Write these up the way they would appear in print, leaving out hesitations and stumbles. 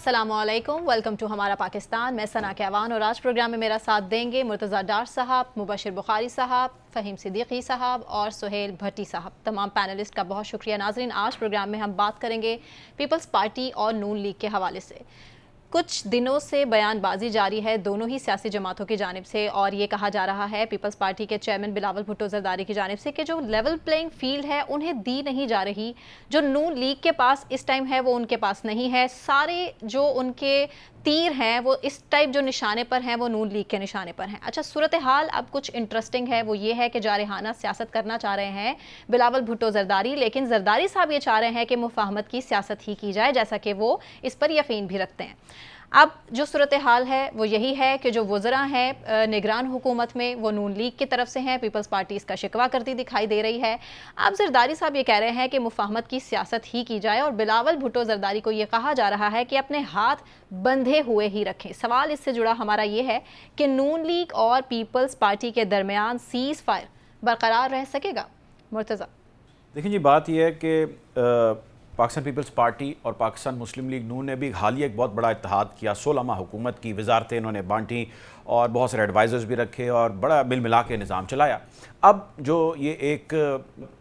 अस्सलामुअलैकुम, welcome to हमारा पाकिस्तान। मैं सना कहवान और आज प्रोग्राम में मेरा साथ देंगे मुर्तज़ा डार साहब, मुबशिर बुखारी साहब, फ़हीम सिद्दीकी साहब और सुहेल भट्टी साहब। तमाम पैनलिस्ट का बहुत शुक्रिया। नाज़रीन, आज प्रोग्राम में हम बात करेंगे पीपल्स पार्टी और नून लीग के हवाले से। कुछ दिनों से बयानबाजी जारी है दोनों ही सियासी जमातों की जानिब से, और ये कहा जा रहा है पीपल्स पार्टी के चेयरमैन बिलावल भुट्टो जरदारी की जानिब से कि जो लेवल प्लेइंग फील्ड है उन्हें दी नहीं जा रही। जो नून लीग के पास इस टाइम है वो उनके पास नहीं है। सारे जो उनके तीर हैं वो इस टाइप जो निशाने पर हैं वो नून लीग के निशाने पर हैं। अच्छा, सूरत हाल अब कुछ इंटरेस्टिंग है, वो ये है कि जारहाना सियासत करना चाह रहे हैं बिलावल भुट्टो जरदारी, लेकिन जरदारी साहब ये चाह रहे हैं कि मुफाहमत की सियासत ही की जाए, जैसा कि वो इस पर यकीन भी रखते हैं। अब जो सूरत हाल है वो यही है कि जो वज़रा हैं निगरान हुकूमत में वो नून लीग की तरफ से हैं, पीपल्स पार्टी इसका शिकवा करती दिखाई दे रही है। अब जरदारी साहब ये कह रहे हैं कि मुफाहमत की सियासत ही की जाए, और बिलावल भुट्टो जरदारी को ये कहा जा रहा है कि अपने हाथ बंधे हुए ही रखें। सवाल इससे जुड़ा हमारा ये है कि नून लीग और पीपल्स पार्टी के दरमियान सीज़ फायर बरकरार रह सकेगा? मुर्तज़ा, देखिए जी, बात यह है कि पाकिस्तान पीपल्स पार्टी और पाकिस्तान मुस्लिम लीग नून ने भी हालिया एक बहुत बड़ा इत्तेहाद किया। 16 माह हुकूमत की वजारतें इन्होंने बांटी और बहुत सारे एडवाइज़र्स भी रखे और बड़ा मिल मिला के निज़ाम चलाया। अब जो ये एक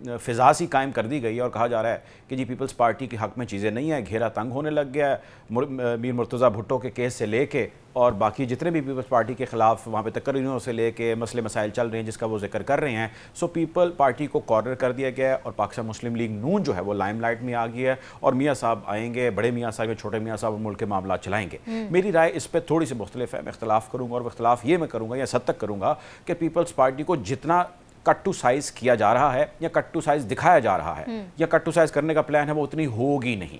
फ़िज़ा सी कायम कर दी गई है और कहा जा रहा है कि जी पीपल्स पार्टी के हक़ में चीज़ें नहीं हैं, घेरा तंग होने लग गया है। मीर मुर्तज़ा भुट्टो के केस से लेके और बाकी जितने भी पीपल्स पार्टी के ख़िलाफ़ वहाँ पे तकरीरों से लेके मसले मसाइल चल रहे हैं जिसका वो जिक्र कर रहे हैं। सो पीपल पार्टी को कॉर्नर कर दिया गया है और पाकिस्तान मुस्लिम लीग नून जो है वो लाइमलाइट में आ गई है और मियाँ साहब आएंगे, बड़े मियाँ साहब या छोटे मियाँ साहब मुल्क के मामला चलाएंगे। मेरी राय इस पर थोड़ी सी मुख्तलिफ है। मैं इख्तलाफ करूँगा और इख्तलाफ ये मैं करूँगा या सद तक करूँगा कि पीपल्स पार्टी को जितना कट टू साइज़ किया जा रहा है या कट टू साइज़ दिखाया जा रहा है या कट टू साइज़ करने का प्लान है वो उतनी होगी नहीं।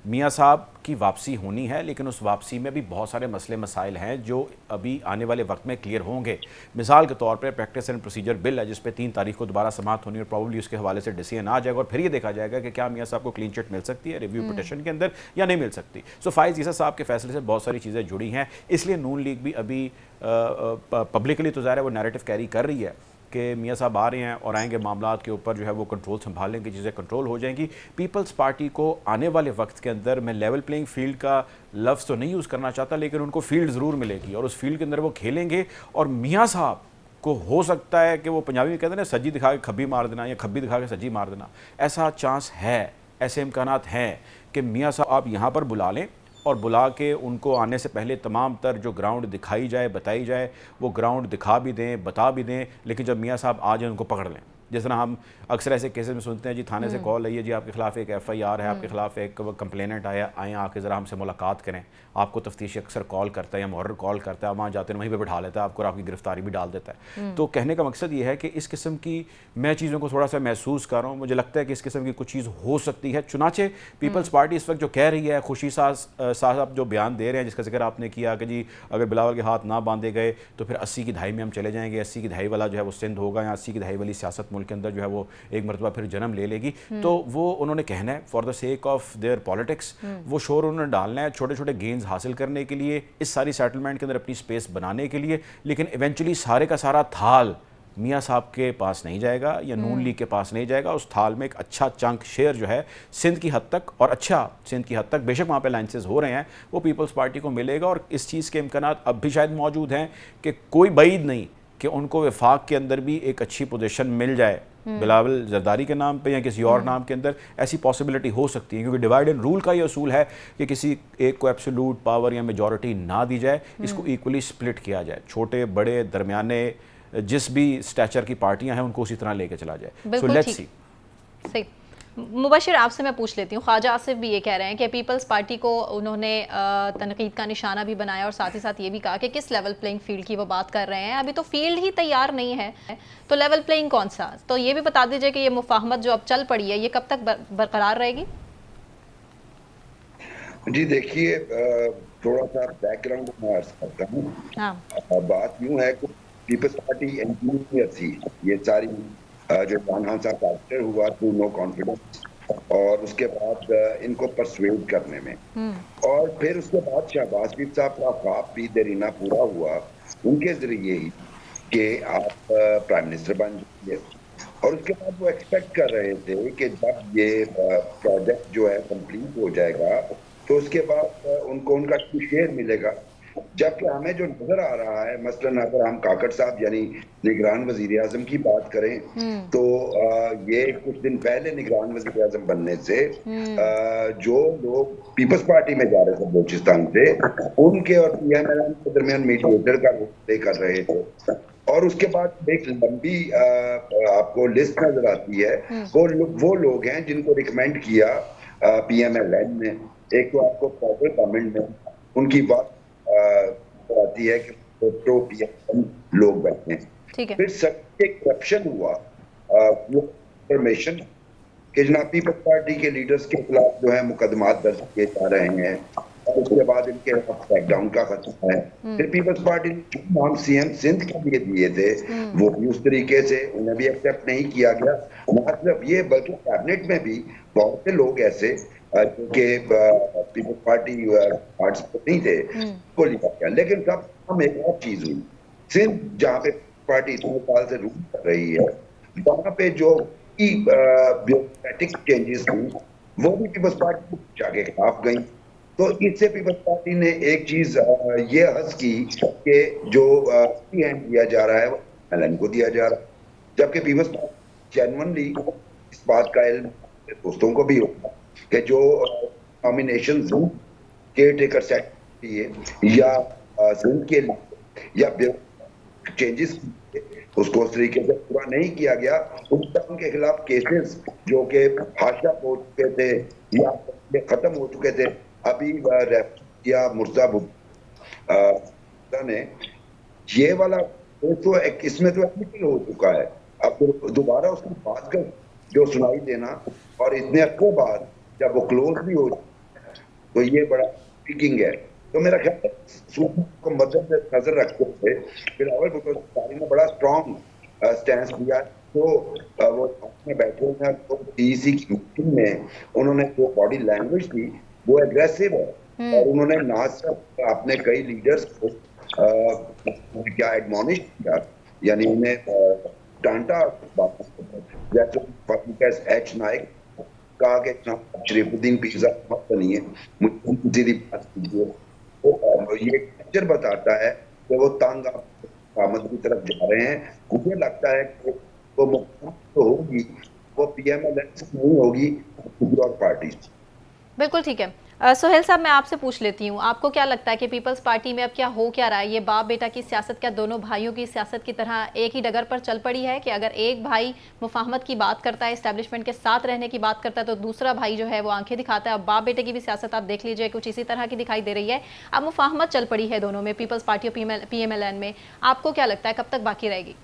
मियाँ साहब की वापसी होनी है, लेकिन उस वापसी में भी बहुत सारे मसले मसाइल हैं जो अभी आने वाले वक्त में क्लियर होंगे। मिसाल के तौर पर प्रैक्टिस एंड प्रोसीजर बिल है जिस पे 3 तारीख को दोबारा समाअत होनी और प्रॉब्ली उसके हवाले से डिसीजन आ जाएगा और फिर ये देखा जाएगा कि क्या मियाँ साहब को क्लीन चिट मिल सकती है रिव्यू पिटिशन के अंदर या नहीं मिल सकती। सो फाइज ईसा साहब के फैसले से बहुत सारी चीज़ें जुड़ी हैं, इसलिए नून लीग भी अभी पब्लिकली तो ज़ाहिर है वो नैरेटिव कैरी कर रही है कि मियाँ साहब आ रहे हैं और आएंगे मामलात के ऊपर जो है वो कंट्रोल संभालेंगे, चीज़ें कंट्रोल हो जाएंगी। पीपल्स पार्टी को आने वाले वक्त के अंदर मैं लेवल प्लेइंग फील्ड का लफ्ज़ तो नहीं यूज़ करना चाहता, लेकिन उनको फील्ड ज़रूर मिलेगी और उस फील्ड के अंदर वो खेलेंगे। और मियाँ साहब को हो सकता है कि वो पंजाबी में कहते हैं ना, सज्जी दिखा के खब्बी मार देना या खब्बी दिखा के सज्जी मार देना, ऐसा चांस है, ऐसे इम्कानात हैं कि मियाँ साहब आप यहाँ पर बुला लें और बुला के उनको आने से पहले तमाम तर जो ग्राउंड दिखाई जाए, बताई जाए, वो ग्राउंड दिखा भी दें, बता भी दें, लेकिन जब मियाँ साहब आ जाए उनको पकड़ लें। जिस तरह हम अक्सर ऐसे केसेस में सुनते हैं, जी थाने से कॉल आई है, जी आपके खिलाफ एक FIR है, आपके खिलाफ एक कंप्लेनेंट आया, आए आके ज़रा हमसे मुलाकात करें। आपको तफ्तीशी अक्सर कॉल करता है या मुहर्रिर कॉल करता है, वहाँ जाते हैं वहीं पे बिठा लेता है आपको और आपकी गिरफ्तारी भी डाल देता है। तो कहने का मकसद ये है कि इस किस्म की मैं चीज़ों को थोड़ा सा महसूस कर रहा हूँ। मुझे लगता है कि इस किस्म की कुछ चीज़ हो सकती है। चुनाचे पीपल्स पार्टी इस वक्त जो कह रही है, खुशी साहब जो बयान दे रहे हैं जिसका जिक्र आपने किया कि जी अगर बिलावल के हाथ ना बांधे गए तो फिर 80 की दहाई में हम चले जाएंगे, 80 की दहाई वाला जो है वो सिंध होगा या 80 की दहाई वाली सियासत मुल्क के अंदर जो है वो एक मरतबा फिर जन्म ले लेगी। तो वो उन्होंने कहना है for the sake of their politics, वो शोर उन्होंने डालना है छोटे छोटे गेंस हासिल करने के लिए, इस सारी सेटलमेंट के अंदर अपनी स्पेस बनाने के लिए। लेकिन इवेंचुअली सारे का सारा थाल मियाँ साहब के पास नहीं जाएगा या नून लीग के पास नहीं जाएगा। उस थाल में एक अच्छा चंक शेयर जो है सिंध की हद तक, और अच्छा सिंध की हद तक बेशक वहाँ पे लाइंसेस हो रहे हैं, वो पीपल्स पार्टी को मिलेगा। और इस चीज़ के इम्कानात अब भी शायद मौजूद हैं कि कोई बाइद नहीं कि उनको वफाक के अंदर भी एक अच्छी पोजीशन मिल जाए बिलावल जरदारी के नाम पे या किसी और नाम के अंदर। ऐसी पॉसिबिलिटी हो सकती है क्योंकि डिवाइड एंड रूल का ये असूल है कि किसी एक को एब्सोल्यूट पावर या मेजॉरिटी ना दी जाए, इसको इक्वली स्प्लिट किया जाए, छोटे बड़े दरमियाने जिस भी स्टैचर की पार्टियां हैं उनको उसी तरह लेके चला जाए। So let's see. सही। मुबशिर, आपसे मैं पूछ लेती हूँ, ख्वाजा आसिफ भी ये कह रहे हैं कि पीपल्स पार्टी को उन्होंने तनकीद का निशाना भी बनाया और साथ ही साथ ये भी कहा कि किस लेवल प्लेइंग फील्ड की वो बात कर रहे हैं, अभी तो फील्ड ही तैयार नहीं है, तो लेवल प्लेइंग कौन सा? तो ये भी बता दीजिए कि ये मुफाहमत जो अब चल पड़ी है ये कब तक बरकरार रहेगी? जी देखिए, थोड़ा सा बैकग्राउंड मैं अर्ज करता हूँ। बात यूं है कि पीपल्स पार्टी इंजीनियर थी, ये सारी जो खान साहब कैप्चर हुआ थ्रू नो कॉन्फिडेंस और उसके बाद इनको परसुएड करने में, और फिर उसके बाद शहबाज शरीफ साहब का ख्वाब भी देरीना पूरा हुआ उनके जरिए ही कि आप प्राइम मिनिस्टर बन जाइए। और उसके बाद वो एक्सपेक्ट कर रहे थे कि जब ये प्रोजेक्ट जो है कंप्लीट हो जाएगा तो उसके बाद उनको उनका शेयर मिलेगा। जबकि हमें जो नजर आ रहा है, मसलन अगर हम काकड़ साहब यानी निगरान वजीर आजम की बात करें, तो ये कुछ दिन पहले निगरान वजीर आजम बनने से जो लोग पीपल्स पार्टी में जा रहे थे बलूचिस्तान से, उनके और पीएमएल के दरमियान मीडिएटर का रोल प्ले कर रहे थे। और उसके बाद एक लंबी आपको लिस्ट नजर आती है, वो लोग हैं जिनको रिकमेंड किया पीएमएलएन ने। एक तो आपको फेडरल गवर्नमेंट में उनकी बात आती है कि प्रो पीएम लोग बैठे हैं। फिर सबके करप्शन हुआ, इंफॉर्मेशन कि जनाब पीपल्स पार्टी के लीडर्स के खिलाफ जो है मुकदमात दर्ज किए जा रहे हैं, और उसके बाद इनके क्रैकडाउन का खतरा है। फिर पीपल्स पार्टी ने जो नाम सीएम सिंध के लिए दिए थे, वो भी उस तरीके से उन्हें भी एक्सेप्ट नहीं किया गया। न सिर्फ ये बल्कि कैबिनेट में भी बहुत से लोग ऐसे के पीपल्स पार्टी पार्टिसिपेट नहीं थे, को लिया गया। लेकिन तब हम एक और चीज हुई, सिंध जहाँ पे पार्टी इतने साल से रूल कर रही है, वहां पे जो ब्यूरोक्रेटिक चेंजेस हुई, वो भी पीपल्स पार्टी के खिलाफ गई। तो इससे पीपल्स पार्टी ने एक चीज ये हंस की कि जो हैंड दिया जा रहा है वो एलन को दिया जा रहा है, जबकि पीपल्स पार्टी जेन्युइनली इस बात का इल्म दोस्तों को भी होगा कि जो नॉमिनेशन केयर टेकर सेट या सिंध के लिए या चेंजेस उसको उस तरीके से पूरा नहीं किया गया। उनके खिलाफ केसेस जो कि हाशिया हो चुके थे या खत्म हो चुके थे, अभी या मुर्जा ने ये वाला तो इसमें तो एडमिट हो चुका है। अब दोबारा उसकी बात कर जो सुनाई देना, और इतने अरसे बाद जब वो क्लोज भी हो, तो ये बड़ा स्पीकिंग है। तो मेरा ख्याल है को मदद नजर रखते हुए बिलावल भुट्टो ने बड़ा स्ट्रॉन्ग स्टैंड लिया। तो वो में बैठे हुए हैं, तो पीसी की मीटिंग में उन्होंने जो बॉडी लैंग्वेज थी वो एग्रेसिव है, और उन्होंने ना सिर्फ अपने कई लीडर्स को क्या एडमोनिश किया, यानी उन्हें डांटा, जैसे एच नायक कहा कि शरीफुद्दीन पिज्जा मत बनिए, मुझे सीधी बात कीजिए। तो ये पिक्चर बताता है कि वो तंग आमद की तरफ जा रहे हैं। मुझे लगता है कि वो तो होगी, वो पीएमएल नहीं होगी, किसी और पार्टी। बिल्कुल ठीक है। सोहेल साहब, मैं आपसे पूछ लेती हूँ, आपको क्या लगता है कि पीपल्स पार्टी में अब क्या हो क्या रहा है? ये बाप बेटा की सियासत क्या दोनों भाइयों की सियासत की तरह एक ही डगर पर चल पड़ी है कि अगर एक भाई मुफाहमत की बात करता है, एस्टेब्लिशमेंट के साथ रहने की बात करता है, तो दूसरा भाई जो है वो आंखें दिखाता है? अब बाप बेटे की भी सियासत आप देख लीजिए, कुछ इसी तरह की दिखाई दे रही है। अब मुफाहमत चल पड़ी है दोनों में, पीपल्स पार्टी और पीएमएलएन में। आपको क्या लगता है कब तक बाकी रहेगी?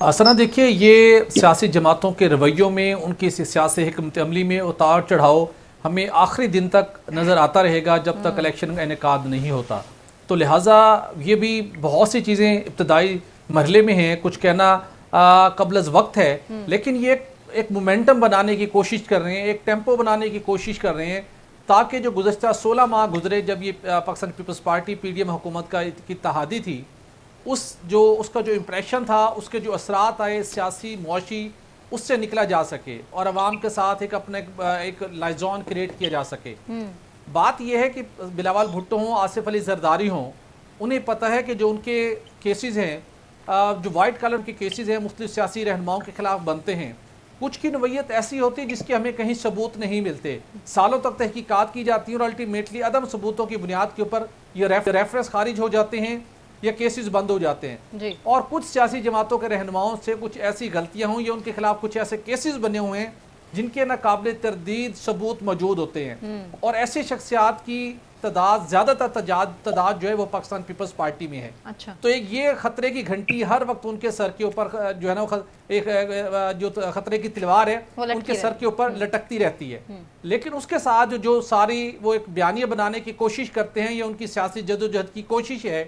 सना, देखिए, ये सियासी जमातों के रवैयों में, उनकी सियासी हिकमत अमली में उतार चढ़ाव हमें आखिरी दिन तक नज़र आता रहेगा जब तक इलेक्शन का इनेकाद नहीं होता। तो लिहाजा ये भी बहुत सी चीज़ें इब्तदाई मरहले में हैं, कुछ कहना कबल वक्त है, लेकिन ये एक मोमेंटम बनाने की कोशिश कर रहे हैं, एक टेम्पो बनाने की कोशिश कर रहे हैं, ताकि जो गुज़श्ता 16 माह गुजरे जब ये पाकिस्तान पीपल्स पार्टी पीडीएम हुकूमत की इत्तेहादी थी, उसका जो इम्प्रेशन था, उसके जो असरात आए सियासी मुआशी, उससे निकला जा सके और अवाम के साथ एक लाइजॉन क्रिएट किया जा सके। बात यह है कि बिलावल भुट्टो हों, आसिफ अली जरदारी हों, उन्हें पता है कि जो उनके केसेस हैं, जो वाइट कलर के केसेस हैं, मुख्तलिफ सियासी रहनुमाओं के खिलाफ बनते हैं। कुछ की नवैयत ऐसी होती है जिसके हमें कहीं सबूत नहीं मिलते, सालों तक तहकीकात की जाती है और अल्टीमेटली अदम सबूतों की बुनियाद के ऊपर ये रेफरेंस खारिज हो जाते हैं या केसेस बंद हो जाते हैं जी। और कुछ सियासी जमातों के रहनुमाओं से कुछ ऐसी गलतियां हुई या उनके खिलाफ कुछ ऐसे केसेस बने हुए हैं जिनके नाकाबिले तरदीद सबूत मौजूद होते हैं, और ऐसे शख्सियात की तादाद, ज़्यादातर तादाद जो है वो पाकिस्तान पीपल्स पार्टी में है। अच्छा। तो एक ये खतरे की घंटी हर वक्त उनके सर के ऊपर जो है ना, एक जो खतरे की तलवार है उनके सर के ऊपर लटकती रहती है। लेकिन उसके साथ जो सारी वो एक बयानिया बनाने की कोशिश करते हैं या उनकी सियासी जदोजहद की कोशिश है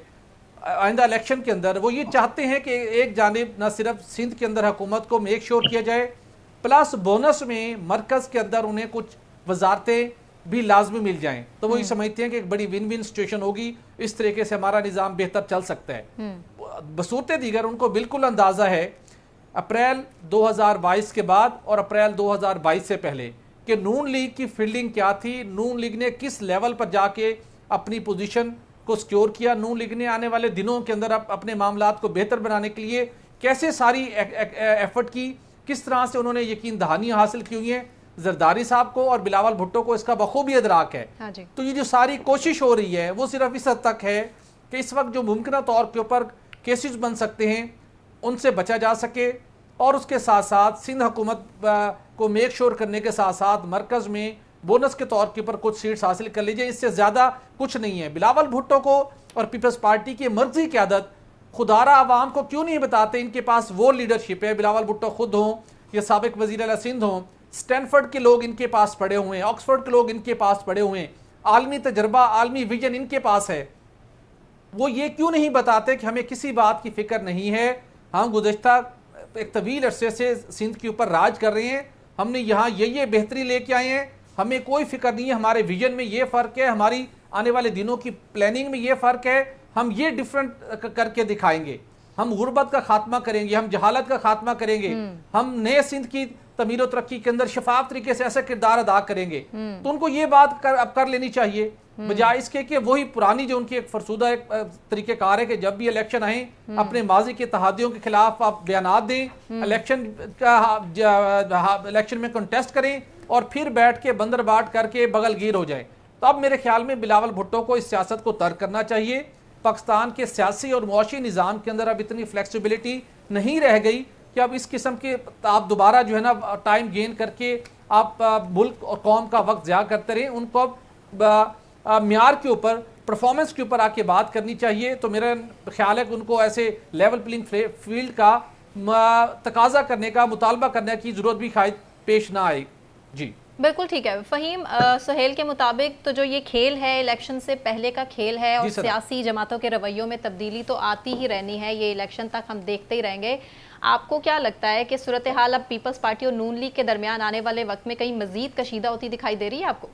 आइंदा इलेक्शन के अंदर, वो ये चाहते हैं कि एक जानिब न सिर्फ सिंध के अंदर हुकूमत को मेक श्योर किया जाए, प्लस बोनस में मरकज़ के अंदर उन्हें कुछ वजारतें भी लाजमी मिल जाएं। तो वो ये समझते हैं कि एक बड़ी विन विन सिचुएशन होगी, इस तरीके से हमारा निज़ाम बेहतर चल सकता है। बसूरत दीगर उनको बिल्कुल अंदाज़ा है अप्रैल 2022 के बाद और अप्रैल 2022 से पहले कि नून लीग की फील्डिंग क्या थी, नून लीग ने किस लेवल पर जाके अपनी पोजीशन को सिक्योर किया, नून लीग ने आने वाले दिनों के अंदर अपने मामलात को बेहतर बनाने के लिए कैसे सारी एफर्ट की, किस तरह से उन्होंने यकीन दहानियां हासिल की हुई हैं। जरदारी साहब को और बिलावल भुट्टो को इसका बखूबी इदराक है। हाँ जी। तो ये जो सारी कोशिश हो रही है वो सिर्फ इस हद तक है कि इस वक्त जो मुमकिन तौर के ऊपर केसेस बन सकते हैं उनसे बचा जा सके, और उसके साथ साथ सिंध हुकूमत को मेक श्योर करने के साथ साथ मरकज़ में बोनस के तौर के ऊपर कुछ सीट्स हासिल कर लीजिए। इससे ज़्यादा कुछ नहीं है। बिलावल भुट्टो को और पीपल्स पार्टी की मर्जी की आदत खुदारा आवाम को क्यों नहीं बताते इनके पास वो लीडरशिप है। बिलावल भुट्टो खुद हों या साबिक वज़ीर आला सिंध हों, स्टैनफोर्ड के लोग इनके पास पड़े हुए हैं, ऑक्सफोर्ड के लोग इनके पास पड़े हुए हैं, आलमी तजर्बा आलमी विजन इनके पास है। वो ये क्यों नहीं बताते कि हमें किसी बात की फिक्र नहीं है, हम गुज़श्ता एक तवील अरसे से सिंध के ऊपर राज कर रहे हैं, हमने यहाँ ये बेहतरी लेके आए हैं, हमें कोई फिक्र नहीं है, हमारे विजन में ये फ़र्क है, हमारी आने वाले दिनों की प्लानिंग में ये फ़र्क है, हम ये डिफरेंट करके दिखाएंगे, हम गुर्बत का खात्मा करेंगे, हम जहालत का खात्मा करेंगे, हम नए सिंध की तमीर और तरक्की के अंदर शफाफ तरीके से ऐसा किरदार अदा करेंगे। तो उनको ये बात अब कर लेनी चाहिए, बजाय इसके कि वही पुरानी जो उनकी एक फरसूदा एक तरीक़ेकार है कि जब भी इलेक्शन आए अपने माजी के तहादियों के खिलाफ आप बयानात दें, इलेक्शन में कंटेस्ट करें और फिर बैठ के बंदर बाट करके बगलगीर हो जाए। तो अब मेरे ख्याल में बिलावल भुट्टो को इस सियासत को तर्क करना चाहिए। पाकिस्तान के सियासी और मुआशी निज़ाम के अंदर अब इतनी फ्लेक्सिबिलिटी नहीं रह गई कि अब इस किस्म के आप दोबारा जो है ना टाइम गेन करके आप मुल्क और कौम का वक्त ज़ाया करते रहें। उनको अब म्यार के ऊपर, परफॉर्मेंस के ऊपर आके बात करनी चाहिए। तो मेरा ख्याल है कि उनको ऐसे लेवल प्लेइंग फील्ड का तकाजा करने का, मुतालबा करने की ज़रूरत भी शायद पेश ना आए। जी बिल्कुल ठीक है फ़हीम। सुहेल के मुताबिक तो जो ये खेल है इलेक्शन से पहले का खेल है और सियासी जमातों के रवैयों में तब्दीली तो आती ही रहनी है, ये इलेक्शन तक हम देखते ही रहेंगे। आपको क्या लगता है कि सूरत हाल अब पीपल्स पार्टी और नून लीग के दरमियान आने वाले वक्त में कहीं मजीद कशीदा होती दिखाई दे रही है आपको?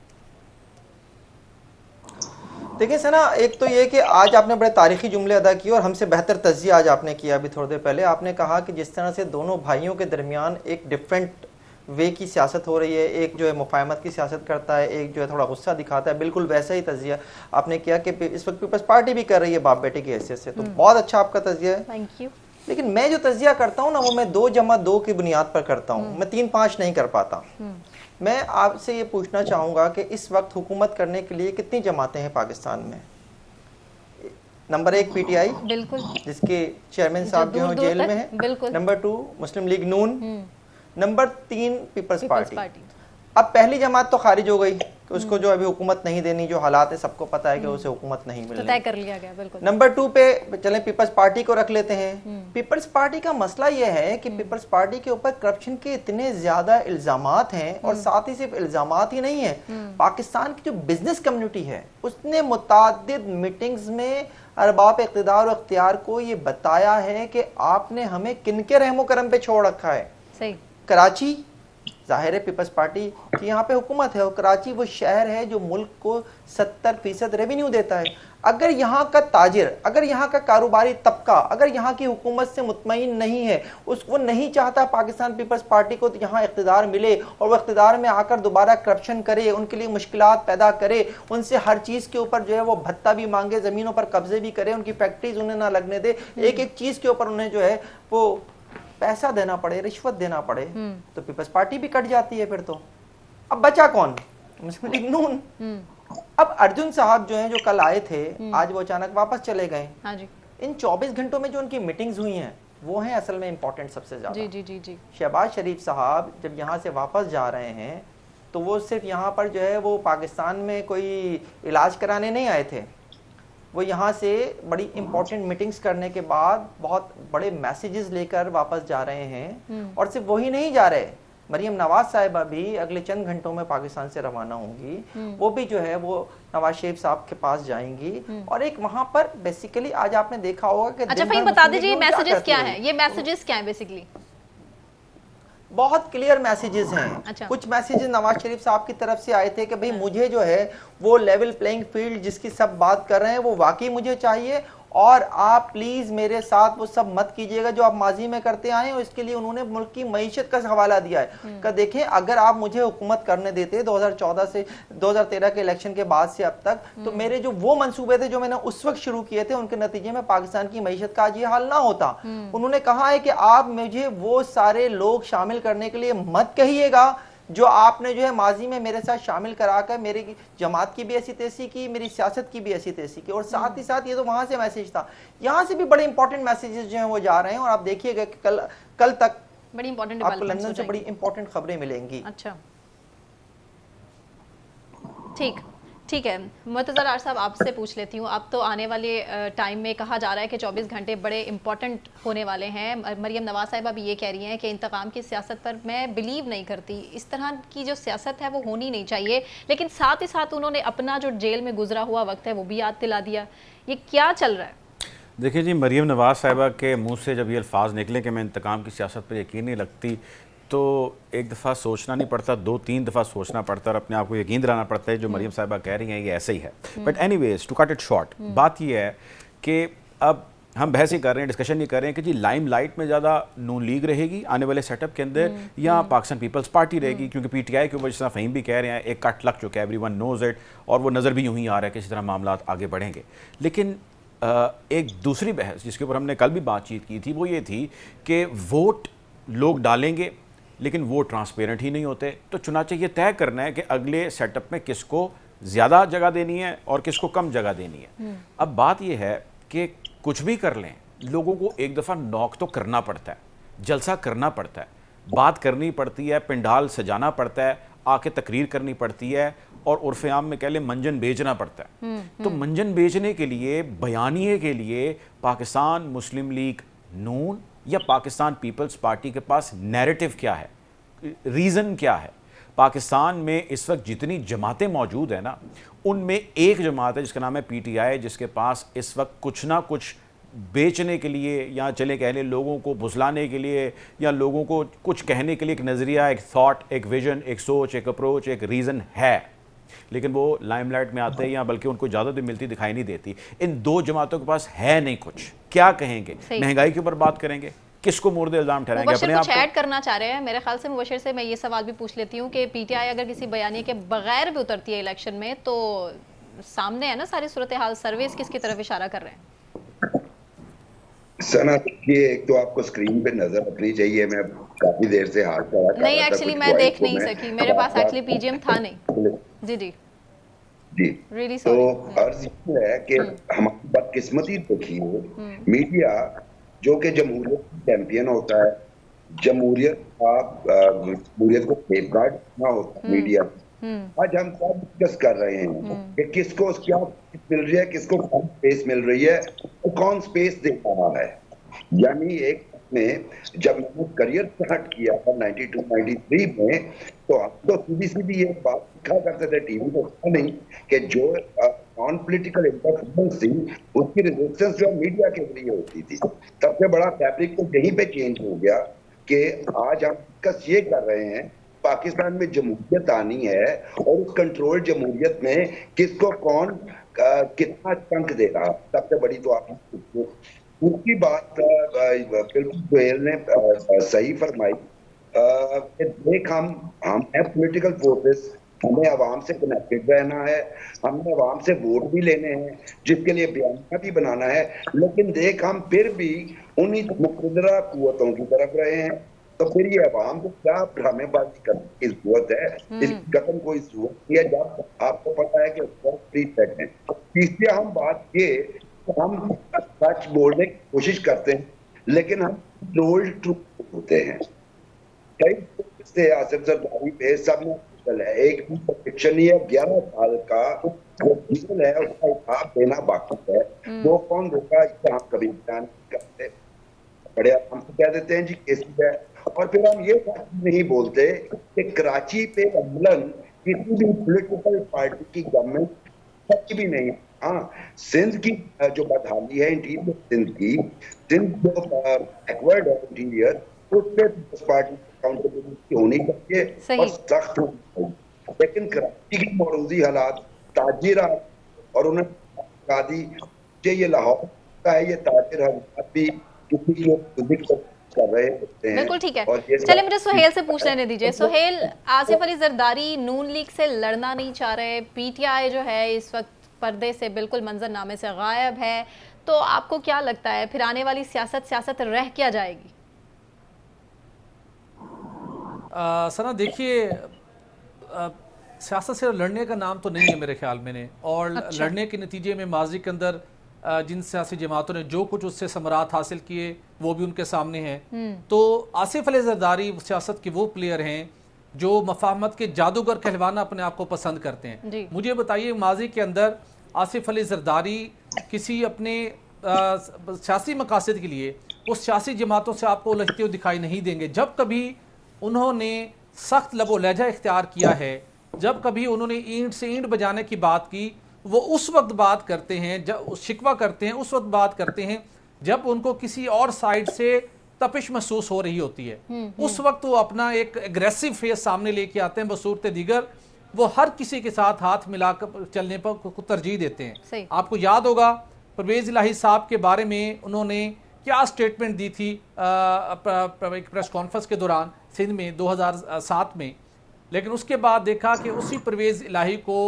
देखिए सना, एक तो ये कि आज आपने बड़े तारीखी जुमले अदा किए और हमसे बेहतर तज्जिया आज आपने किया। अभी थोड़ी देर पहले आपने कहा कि जिस तरह से दोनों भाइयों के दरमियान एक डिफरेंट वे की सियासत हो रही है, एक जो है मुफाहमत की सियासत करता है, एक जो है थोड़ा गुस्सा दिखाता है, बिल्कुल वैसा ही तज्जिया आपने किया कि इस वक्त पीपल्स पार्टी भी कर रही है बाप बेटे की हैसियत से। तो बहुत अच्छा आपका तज्जिया है, थैंक यू। लेकिन मैं जो तज्जिया करता हूँ ना वो मैं 2+2 की बुनियाद पर करता हूँ, मैं 3-5 नहीं कर पाता। मैं आपसे ये पूछना चाहूँगा कि इस वक्त हुकूमत करने के लिए कितनी जमातें हैं पाकिस्तान में? नंबर 1 PTI, बिल्कुल, जिसके चेयरमैन साहब जो हैं जेल में हैं। नंबर 2 मुस्लिम लीग नून। नंबर 3 पीपल्स पार्टी। अब पहली जमात तो खारिज हो गई कि उसको जो अभी हुकूमत नहीं देनी, जो हालात है सबको पता है कि उसे हुकूमत नहीं मिलनी, तय कर लिया गया। बिल्कुल। नंबर 2 पे चले पीपल्स पार्टी को रख लेते हैं। पीपल्स पार्टी का मसला यह है कि पीपल्स पार्टी के ऊपर करप्शन के इतने ज्यादा इल्जामात हैं और साथ ही सिर्फ इल्जामात ही नहीं है, पाकिस्तान की जो बिजनेस कम्युनिटी है उसने मुतादिद मीटिंग्स में अरबाब इक़्तिदार और इख्तियार को ये बताया है कि आपने हमें किनके रहमो करम पे छोड़ रखा है। सही। कराची जाहिर है पीपल्स पार्टी की यहाँ पे हुकूमत है और कराची वो शहर है जो मुल्क को 70% रेवेन्यू देता है। अगर यहाँ का ताजिर, अगर यहाँ का कारोबारी तबका, अगर यहाँ की हुकूमत से मुतमईन नहीं है, उसको नहीं चाहता पाकिस्तान पीपल्स पार्टी को यहाँ इख्तिदार मिले और वो इख्तिदार में आकर दोबारा करप्शन करे, उनके लिए मुश्किलात पैदा करे, उनसे हर चीज़ के ऊपर जो है वो भत्ता भी मांगे, ज़मीनों पर कब्जे भी करे, उनकी फैक्ट्रीज उन्हें ना लगने दे, एक एक चीज़ के ऊपर उन्हें जो है वो पैसा देना पड़े, रिश्वत देना पड़े, तो पीपल्स पार्टी भी कट जाती है। फिर तो अब बचा कौन? मुस्लिम लीग नून। अब अर्जुन साहब जो हैं जो कल आए थे, आज वो अचानक वापस चले गए। हाँ जी। इन 24 घंटों में जो उनकी मीटिंग्स हुई हैं वो हैं असल में इंपॉर्टेंट सबसे ज्यादा। जी जी जी जी। शहबाज शरीफ साहब जब यहाँ से वापस जा रहे हैं तो वो सिर्फ यहाँ पर जो है वो पाकिस्तान में कोई इलाज कराने नहीं आए थे, वो यहाँ से बड़ी इंपॉर्टेंट मीटिंग्स करने के बाद बहुत बड़े मैसेजेस लेकर वापस जा रहे हैं। और सिर्फ वही नहीं जा रहे, मरियम नवाज साहिबा भी अगले चंद घंटों में पाकिस्तान से रवाना होंगी, वो भी जो है वो नवाज शरीफ साहब के पास जाएंगी और एक वहाँ पर बेसिकली आज आपने देखा होगा कि अच्छा भाई बता दीजिए मैसेजेस क्या हैं? ये मैसेजेस क्या हैं बेसिकली? बहुत क्लियर मैसेजेस हैं। अच्छा। कुछ मैसेजेस नवाज शरीफ साहब की तरफ से आए थे कि भाई मुझे जो है वो लेवल प्लेइंग फील्ड जिसकी सब बात कर रहे हैं वो वाकई मुझे चाहिए। और आप प्लीज मेरे साथ वो सब मत कीजिएगा जो आप माजी में करते आए हैं, और इसके लिए उन्होंने मुल्क की मईशत का हवाला दिया है। कि देखें, अगर आप मुझे हुकूमत करने देते 2014 से 2013 के इलेक्शन के बाद से अब तक, तो मेरे जो वो मंसूबे थे जो मैंने उस वक्त शुरू किए थे, उनके नतीजे में पाकिस्तान की मईशत का आज ये हाल ना होता। उन्होंने कहा है कि आप मुझे वो सारे लोग शामिल करने के लिए मत कहिएगा जो आपने जो है माजी में मेरे साथ शामिल कराकर मेरी जमात की भी ऐसी तैसी की, मेरी सियासत की भी ऐसी तैसी की। और साथ ही साथ ये तो वहां से मैसेज था, यहाँ से भी बड़े इंपॉर्टेंट मैसेजेस जो हैं वो जा रहे हैं। और आप देखिएगा कि कल तक बड़ी इंपॉर्टेंट आपको लंदन से बड़ी इंपॉर्टेंट खबरें मिलेंगी। अच्छा, ठीक है। मुर्तज़ा डार साहब, आपसे पूछ लेती हूँ, अब तो आने वाले टाइम में कहा जा रहा है कि 24 घंटे बड़े इंपॉर्टेंट होने वाले हैं। मरियम नवाज साहिबा भी ये कह रही हैं कि इंतकाम की सियासत पर मैं बिलीव नहीं करती, इस तरह की जो सियासत है वो होनी नहीं चाहिए। लेकिन साथ ही साथ उन्होंने अपना जो जेल में गुजरा हुआ वक्त है वो भी याद दिला दिया। ये क्या चल रहा है? देखिए जी, मरियम नवाज साहिबा के मुँह से जब ये अल्फाज निकले कि मैं इंतकाम की सियासत पर यकीन नहीं लगती, तो एक दफ़ा सोचना नहीं पड़ता, 2-3 दफ़ा सोचना पड़ता और अपने आप को यकीन दिलाना पड़ता है जो मरियम साहिबा कह रही हैं ये ऐसे ही है। But anyways, to cut it short, बात ये है कि अब हम बहस ही कर रहे हैं, डिस्कशन नहीं कर रहे हैं कि जी लाइमलाइट में ज़्यादा नून लीग रहेगी आने वाले सेटअप के अंदर या पाकिस्तान पीपल्स पार्टी रहेगी, क्योंकि पीटीआई के ऊपर जिस तरह फ़हीम भी कह रहे हैं एक कट लग चुका है, एवरीवन नोज़ इट, और वो नज़र भी यूँ ही आ रहा है कि इस तरह मामला आगे बढ़ेंगे। लेकिन एक दूसरी बहस जिसके ऊपर हमने कल भी बातचीत की थी वो ये थी कि वोट लोग डालेंगे लेकिन वो ट्रांसपेरेंट ही नहीं होते, तो चुनाचे ये तय करना है कि अगले सेटअप में किसको ज़्यादा जगह देनी है और किसको कम जगह देनी है। अब बात ये है कि कुछ भी कर लें, लोगों को एक दफ़ा नॉक तो करना पड़ता है, जलसा करना पड़ता है, बात करनी पड़ती है, पंडाल सजाना पड़ता है, आके तकरीर करनी पड़ती है और उर्फ़ आम में कह लें मंजन बेचना पड़ता है। तो मंजन बेचने के लिए, बयानिए के लिए पाकिस्तान मुस्लिम लीग नून या पाकिस्तान पीपल्स पार्टी के पास नैरेटिव क्या है, रीज़न क्या है? पाकिस्तान में इस वक्त जितनी जमातें मौजूद हैं ना, उनमें एक जमात है जिसका नाम है पीटीआई, जिसके पास इस वक्त कुछ ना कुछ बेचने के लिए या चले कह लें लोगों को भुसलाने के लिए या लोगों को कुछ कहने के लिए एक नज़रिया, एक थॉट, एक विजन, एक सोच, एक अप्रोच, एक रीज़न है, लेकिन वो लाइमलाइट में आते हैं या बल्कि उनको इजाज़त भी मिलती दिखाई नहीं देती। इन दो जमातों के पास है नहीं कुछ, क्या कहेंगे? महंगाई के ऊपर बात करेंगे, किसको मुर्दे इल्जाम ठहराएंगे? अपने आप को ऐड करना चाह रहे हैं मेरे ख्याल से। मुबशिर से मैं ये सवाल भी पूछ लेती हूँ कि पीटीआई अगर किसी बयानी के बगैर भी उतरती है इलेक्शन में, तो सामने है ना सारी सूरत हाल, सर्वेस किसकी तरफ इशारा कर रहे हैं? सना, ये एक तो आपको स्क्रीन पे नजर रखनी चाहिए, मैं काफी देर से हाथ कर रहा था, नहीं एक्चुअली मैं देख नहीं सकी, मेरे पास एक्चुअली पीजीएम था नहीं। जी really तो अर्ज ये है कि हमारी बदकिस्मती देखिए, मीडिया जो कि जमहूरियत की चैंपियन होता है, जमहूरियत को सेफगार्ड करना होता है मीडिया। आज हम क्या डिस्कस कर रहे हैं कि किसको क्या मिल रही है, किसको कौन स्पेस मिल रही है, तो कौन स्पेस दे रहा है। यानी एक में जब मैंने करियर स्टार्ट किया था 92-93 में, तो हम तो सीधी ये बात लिखा करते थे टीवी पे नहीं कि जो नॉन पॉलिटिकल इंटरफेरेंस थी उसकी रेजिस्टेंस जो मीडिया के जरिए होती थी। सबसे बड़ा फैब्रिक तो यहीं पे चेंज हो गया कि आज हम डिस्कस ये कर रहे हैं पाकिस्तान में जमहूरियत आनी है और उस कंट्रोल जमहूरियत में किसको कौन कितना चंक दे रहा। सबसे बड़ी तो आप उसकी बात बिल्कुल सुहेल ने सही फरमाई। देख, हम हैं पॉलिटिकल फोर्सेस, हमें आवाम से कनेक्टेड रहना है, हमें आवाम से वोट भी लेने हैं, जिसके लिए बयानिया भी बनाना है, लेकिन देख हम फिर भी उन्हीं मुक़र्ररा कुव्वतों की तरफ रहे हैं। तो फिर ये आवाम को क्या ड्रामेबाजी करने की जरूरत है? इस कदम को इस जरूरत नहीं है जब आपको पता है कि फ्री सेट है। तीसरी हम बात ये, हम सच बोलने की कोशिश करते हैं लेकिन हम रोल्ड ट्रूथ होते हैं। कई से आसिफ जरदारी पे सब में है, एक भी फिक्शन नहीं है, 11 साल का वो जेल है, उसका हिसाब देना बाकी है। वो कौन देगा, हम कभी बयान नहीं करते, बड़े आराम से कह देते हैं जी केस है। और फिर हम ये नहीं बोलते कि कराची पे अमलन किसी भी पॉलिटिकल पार्टी की गवर्नमेंट सच भी नहीं। हाँ, सिंध की जो बदहाली है इंटीरियर सिंध की, सिंध जो बैकवर्ड है इंटीरियर, उस पर पार्टी अकाउंटेबिलिटी होनी चाहिए और सख्त होनी चाहिए। लेकिन कराची की मौजूदा हालात ताजिर और उन्होंने कहा दी कि ये लाहौर का है, ये ताजिर हजरात भी किसी को कर रहे होते हैं। बिल्कुल ठीक है। और ये चलिए मुझे सुहेल से पूछ लेने दीजिए। सुहेल, आसिफ अली जरदारी नून लीग से लड़ना नहीं चाह रहे, पीटीआई जो है इस वक्त पर्दे से बिल्कुल मंजरनामे से गायब है, तो आपको क्या लगता है फिर आने वाली सियासत रह क्या जाएगी? सना देखिए, सियासत से लड़ने का नाम तो नहीं है मेरे ख्याल में, और अच्छा। लड़ने के नतीजे में माजी के अंदर जिन सियासी जमातों ने जो कुछ उससे समरात हासिल किए वो भी उनके सामने हैं। तो आसिफ अली जरदारी सियासत के वो प्लेयर हैं जो मफाहमत के जादूगर कहलवाना अपने आप को पसंद करते हैं। मुझे बताइए, माजी के अंदर आसिफ अली जरदारी किसी अपने सियासी मकासद के लिए उस सियासी जमातों से आपको उलझते हुए दिखाई नहीं देंगे। जब कभी उन्होंने सख्त लबो लहजा इख्तियार किया है, जब कभी उन्होंने ईंट से ईंट बजाने की बात की, वो उस वक्त बात करते हैं, जब शिकवा करते हैं उस वक्त बात करते हैं जब उनको किसी और साइड से तपिश महसूस हो रही होती है। उस वक्त वो अपना एक एग्रेसिव फेस सामने लेके आते हैं। बसूरत दीगर वो हर किसी के साथ हाथ मिलाकर चलने पर तरजीह देते हैं। आपको याद होगा परवेज इलाही साहब के बारे में उन्होंने क्या स्टेटमेंट दी थी एक प्रेस कॉन्फ्रेंस के दौरान सिंध में 2007 में, लेकिन उसके बाद देखा कि उसी परवेज इलाही को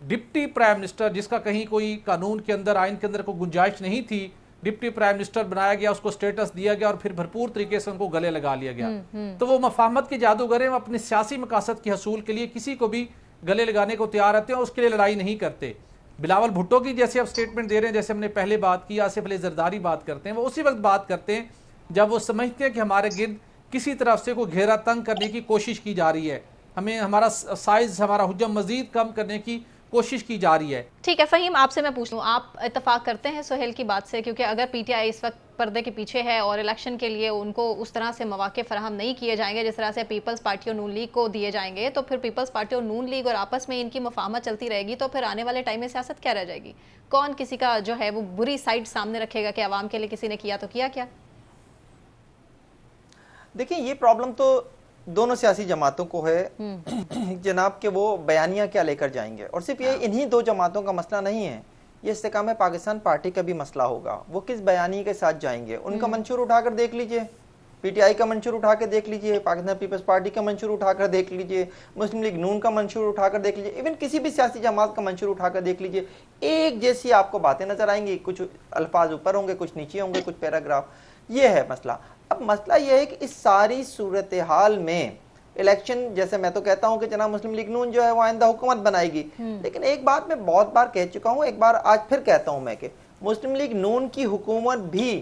डिप्टी प्राइम मिनिस्टर, जिसका कहीं कोई कानून के अंदर आइन के अंदर कोई गुंजाइश नहीं थी, डिप्टी प्राइम मिनिस्टर बनाया गया, उसको स्टेटस दिया गया और फिर भरपूर तरीके से उनको गले लगा लिया गया। तो वो मफाहमत के जादूगर हैं, वो अपने सियासी मकासद के हसूल के लिए किसी को भी गले लगाने को तैयार रहते हैं और उसके लिए लड़ाई नहीं करते। बिलावल भुट्टो की जैसे आप स्टेटमेंट दे रहे हैं, जैसे हमने पहले बात की, आसिफ अली जरदारी बात करते हैं, वो उसी वक्त बात करते हैं जब वो समझते हैं कि हमारे गिर्द किसी तरफ से कोई घेरा तंग करने की कोशिश की जा रही है, हमें हमारा साइज, हमारा हुज्जम मजीद कम करने की कोशिश की जा रही है। ठीक है फ़हीम, आपसे मैं पूछ लूँ, आप इत्तेफाक करते हैं सुहेल की बात से? क्योंकि अगर पीटीआई इस वक्त पर्दे के पीछे है और इलेक्शन के लिए उनको उस तरह से मौके फराहम नहीं किए जाएंगे जिस तरह से पीपल्स पार्टी और नून लीग को दिए जाएंगे, तो फिर पीपल्स पार्टी और नून लीग और आपस में इनकी मुफाहमत चलती रहेगी, तो फिर आने वाले टाइम में सियासत क्या रह जाएगी? कौन किसी का जो है वो बुरी साइड सामने रखेगा कि आवाम के लिए किसी ने किया तो किया क्या? देखिए, ये प्रॉब्लम तो दोनों सियासी जमातों को है जनाब के वो बयानियां क्या लेकर जाएंगे। और सिर्फ ये इन्हीं दो जमातों का मसला नहीं है, ये इस्तेकाम में पाकिस्तान पार्टी का भी मसला होगा। वो किस बयानी के साथ जाएंगे, उनका मंशूर उठाकर देख लीजिए, पीटीआई का मंशूर उठा के देख लीजिए, पाकिस्तान पीपल्स पार्टी का मंशूर उठाकर देख लीजिए, मुस्लिम लीग नून का मंशूर उठाकर देख लीजिए, इवन किसी भी सियासी जमात का मंशूर उठाकर देख लीजिए, एक जैसी आपको बातें नजर आएंगी। कुछ अल्फाज ऊपर होंगे, कुछ नीचे होंगे, कुछ पैराग्राफ। ये है मसला। अब मसला यह है कि इस सारी सूरत हाल में इलेक्शन, जैसे मैं तो कहता हूं कि जनाब मुस्लिम लीग नून जो है वो आइंदा हुकूमत बनाएगी, लेकिन एक बात मैं बहुत बार कह चुका हूं, एक बार आज फिर कहता हूं मैं कि मुस्लिम लीग नून की हुकूमत भी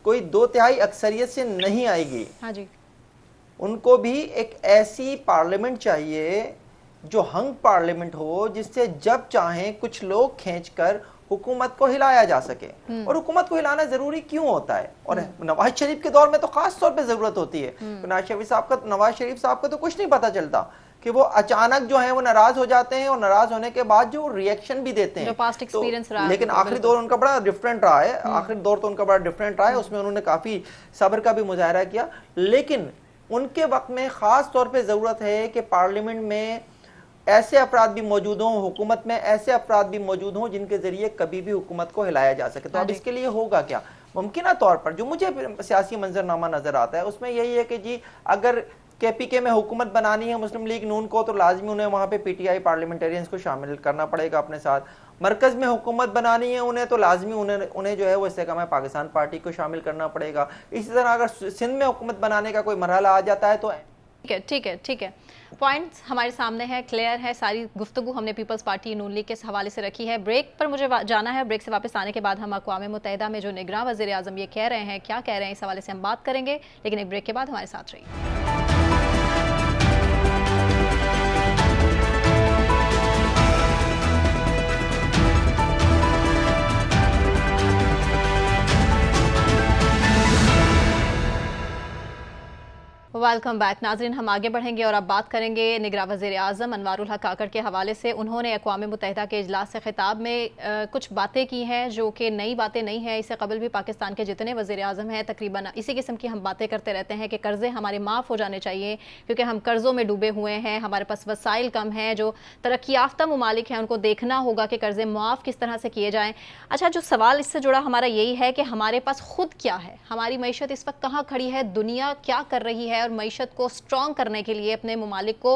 कोई 2/3 अक्सरियत से नहीं आएगी। हाँ जी। उनको भी एक ऐसी पार्लियामेंट चाहिए जो हंग पार्लियामेंट हो, जिससे जब चाहें कुछ लोग खींचकर हुकूमत को हिलाया जा सके। और हुकूमत को हिलाना जरूरी क्यों होता है, और नवाज शरीफ के दौर में तो खास तौर पे जरूरत होती है। नवाज शरीफ साहब का तो कुछ नहीं पता चलता कि वो अचानक जो है वो नाराज हो जाते हैं, और नाराज होने के बाद जो रिएक्शन भी देते हैं, पास्ट एक्सपीरियंस रहा, लेकिन आखिरी दौर उनका बड़ा डिफरेंट रहा है। आखिरी दौर तो उनका बड़ा डिफरेंट रहा है, उसमें उन्होंने काफी सब्र का भी मुजाहरा किया। लेकिन उनके वक्त में खास तौर पर जरूरत है कि पार्लियामेंट में ऐसे अफराद भी मौजूद हों, हुकूमत में ऐसे अफराद भी मौजूद हों जिनके जरिए कभी भी हुकूमत को हिलाया जा सके। तो अब इसके लिए होगा क्या? मुमकिन तौर पर जो मुझे सियासी मंजरनामा नजर आता है उसमें यही है कि जी, अगर केपीके में हुकूमत बनानी है मुस्लिम लीग नून को, तो लाजमी उन्हें वहां पे पीटीआई पार्लियामेंटेरियंस को शामिल करना पड़ेगा अपने साथ। मरकज में हुकूमत बनानी है उन्हें, तो लाजमी उन्हें जो है वो इस्तेकाम में पाकिस्तान पार्टी को शामिल करना पड़ेगा। इसी तरह अगर सिंध में हुकूमत बनाने का कोई मरहला आ जाता है तो ठीक है। पॉइंट्स हमारे सामने है, क्लियर है। सारी गुफ्तगू हमने पीपल्स पार्टी नून लीग के हवाले से रखी है। ब्रेक पर मुझे जाना है। ब्रेक से वापस आने के बाद हम अक़वाम मुत्तहिदा में जो निगरान वज़ीर आज़म ये कह रहे हैं, क्या कह रहे हैं, इस हवाले से हम बात करेंगे। लेकिन एक ब्रेक के बाद हमारे साथ रहिए। वेलकम बैक नाजरीन। हम आगे बढ़ेंगे और अब बात करेंगे निगरां वज़ीर आज़म अनवारुल हक काकड़ के हवाले से। उन्होंने अक़वाम मुत्तहिदा के इजलास से खिताब में कुछ बातें की हैं जो कि नई बातें नहीं हैं। इससे कबल भी पाकिस्तान के जितने वज़ीर आज़म हैं तकरीबन इसी किस्म की हम बातें करते रहते हैं कि कर्ज़े हमारे माफ़ हो जाने चाहिए क्योंकि हम कर्ज़ों में डूबे हुए हैं, हमारे पास वसाइल कम हैं। जो तरक्की याफ्ता ममालिक हैं उनको देखना होगा कि कर्ज़े मुआफ़ किस तरह से किए जाएँ। अच्छा, जो सवाल इससे जुड़ा हमारा यही है कि हमारे पास खुद क्या है, हमारी मईशत इस वक्त कहाँ खड़ी है, दुनिया क्या कर रही है और मईशत को स्ट्रॉन्ग करने के लिए, अपने ममालिक को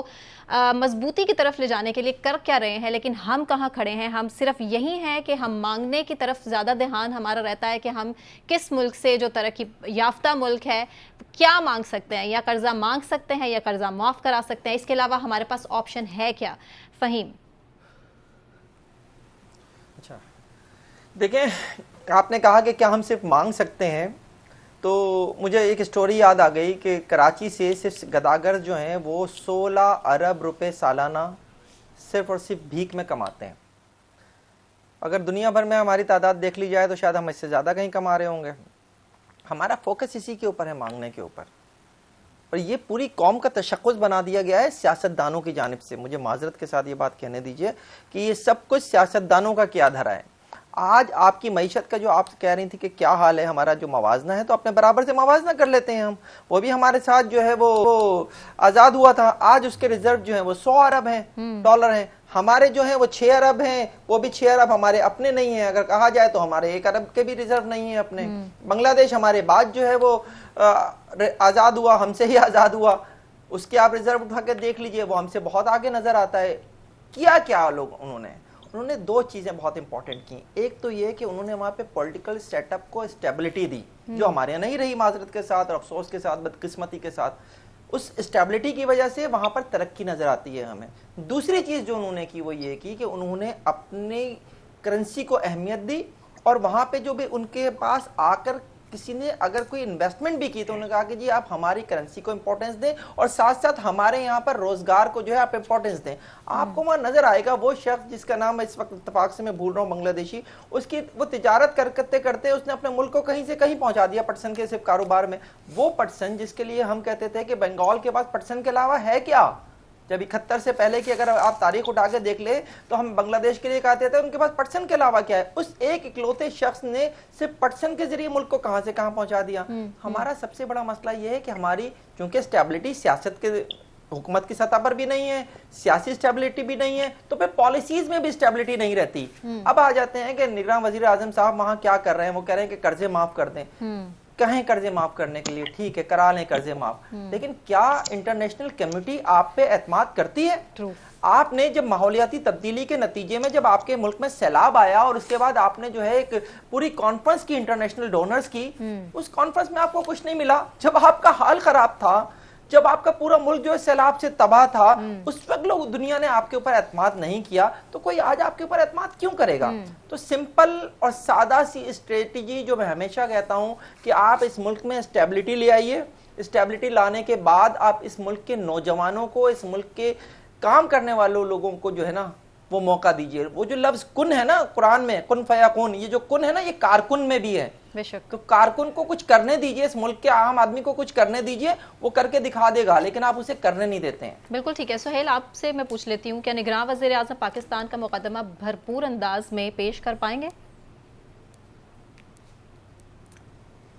मजबूती की तरफ ले जाने के लिए कर क्या रहे हैं, लेकिन हम कहाँ खड़े हैं। हम सिर्फ यही हैं कि हम मांगने की तरफ ज़्यादा ध्यान हमारा रहता है कि हम किस मुल्क से, जो तरक्की याफ्ता मुल्क है, क्या मांग सकते हैं, या कर्जा मांग सकते हैं या कर्जा माफ़ करा सकते हैं। इसके अलावा हमारे पास ऑप्शन है क्या? फ़हीम। अच्छा, देखें, आपने कहा कि क्या हम सिर्फ मांग सकते हैं, तो मुझे एक स्टोरी याद आ गई कि कराची से सिर्फ गदागर जो हैं वो 16 अरब रुपए सालाना सिर्फ और सिर्फ भीख में कमाते हैं। अगर दुनिया भर में हमारी तादाद देख ली जाए तो शायद हम इससे ज़्यादा कहीं कमा रहे होंगे। हमारा फोकस इसी के ऊपर है, मांगने के ऊपर। और ये पूरी कौम का तशक्कुस बना दिया गया है सियासतदानों की जानिब से। मुझे माजरत के साथ ये बात कहने दीजिए कि ये सब कुछ सियासतदानों का किया धरा है। आज आपकी मईशत का जो आप कह रही थी कि क्या हाल है, हमारा जो मवाजना है, तो अपने बराबर से मवाजना कर लेते हैं हम। वो भी हमारे साथ जो है वो आज़ाद हुआ था, आज उसके रिजर्व जो है वो 100 अरब हैं डॉलर हैं। हमारे जो है वो 6 अरब हैं, वो भी 6 अरब हमारे अपने नहीं है। अगर कहा जाए तो हमारे 1 अरब के भी रिजर्व नहीं है अपने। बांग्लादेश हमारे बाद जो है वो आज़ाद हुआ, हमसे ही आज़ाद हुआ, उसके आप रिजर्व उठा के देख लीजिए, वो हमसे बहुत आगे नजर आता है। किया क्या लोग, उन्होंने 2 चीज़ें बहुत इंपॉर्टेंट की। एक तो ये कि उन्होंने वहाँ पे पॉलिटिकल सेटअप को स्टेबिलिटी दी, जो हमारे यहाँ नहीं रही, माजरत के साथ और अफसोस के साथ, बदकिस्मती के साथ। उस स्टेबिलिटी की वजह से वहाँ पर तरक्की नज़र आती है हमें। दूसरी चीज़ जो उन्होंने की वो ये की कि उन्होंने अपनी करेंसी को अहमियत दी, और वहाँ पे जो भी उनके पास आकर किसी ने अगर कोई इन्वेस्टमेंट भी की तो उन्होंने कहा कि जी आप हमारी करेंसी को इंपॉर्टेंस दें और साथ साथ हमारे यहाँ पर रोजगार को जो है आप इंपॉर्टेंस दें। आपको वहाँ नजर आएगा वो शख्स जिसका नाम इस वक्त इत्तेफाक से मैं भूल रहा हूँ, बांग्लादेशी, उसकी वो तिजारत करते करते उसने अपने मुल्क को कहीं से कहीं पहुंचा दिया पटसन के सिर्फ कारोबार में। वो पटसन जिसके लिए हम कहते थे कि बंगाल के पास पटसन के अलावा है क्या। जब 71 से पहले की अगर आप तारीख उठा के देख ले तो हम बांग्लादेश के लिए कहते थे उनके पास पटसन के अलावा क्या है। उस एक इकलौते शख्स ने सिर्फ पटसन के जरिए मुल्क को कहां से कहां पहुंचा दिया। हमारा सबसे बड़ा मसला यह है कि हमारी चूंकि स्टेबिलिटी सियासत के हुकूमत की सतह पर भी नहीं है, सियासी स्टेबिलिटी भी नहीं है, तो फिर पॉलिसीज में भी स्टेबिलिटी नहीं रहती। अब आ जाते हैं कि निगरान वजीर आजम साहब वहां क्या कर रहे हैं, वो कह रहे हैं कि कर्जे माफ कर दें। कहें कर्जे माफ करने के लिए, ठीक है करा लें कर्जे माफ, लेकिन क्या इंटरनेशनल कम्युनिटी आप पे एतमाद करती है? आपने जब माहौलियाती तब्दीली के नतीजे में जब आपके मुल्क में सैलाब आया और उसके बाद आपने जो है एक पूरी कॉन्फ्रेंस की इंटरनेशनल डोनर्स की, उस कॉन्फ्रेंस में आपको कुछ नहीं मिला। जब आपका हाल खराब था, जब आपका पूरा मुल्क जो है सैलाब से तबाह था, उस वक्त लोग दुनिया ने आपके ऊपर एतमाद नहीं किया, तो कोई आज आपके ऊपर एतमाद क्यों करेगा? तो सिंपल और सादा सी स्ट्रेटजी जो मैं हमेशा कहता हूं कि आप इस मुल्क में स्टेबिलिटी ले आइए। स्टेबिलिटी लाने के बाद आप इस मुल्क के नौजवानों को, इस मुल्क के काम करने वालों लोगों को जो है ना वो मौका दीजिए। वो जो लफ्ज कुन है ना कुरान में, कुन फयाकुन, ये जो कुन है ना ये कारकुन में भी है। तो कारकुन को कुछ करने दीजिए, इस मुल्क के आम आदमी को कुछ करने दीजिए, वो करके दिखा देगा, लेकिन आप उसे करने नहीं देते हैं। बिल्कुल ठीक है। सुहेल, आपसे मैं पूछ लेती हूँ, क्या निगरान वज़ीर आज़म पाकिस्तान का मुकदमा भरपूर अंदाज में पेश कर पाएंगे?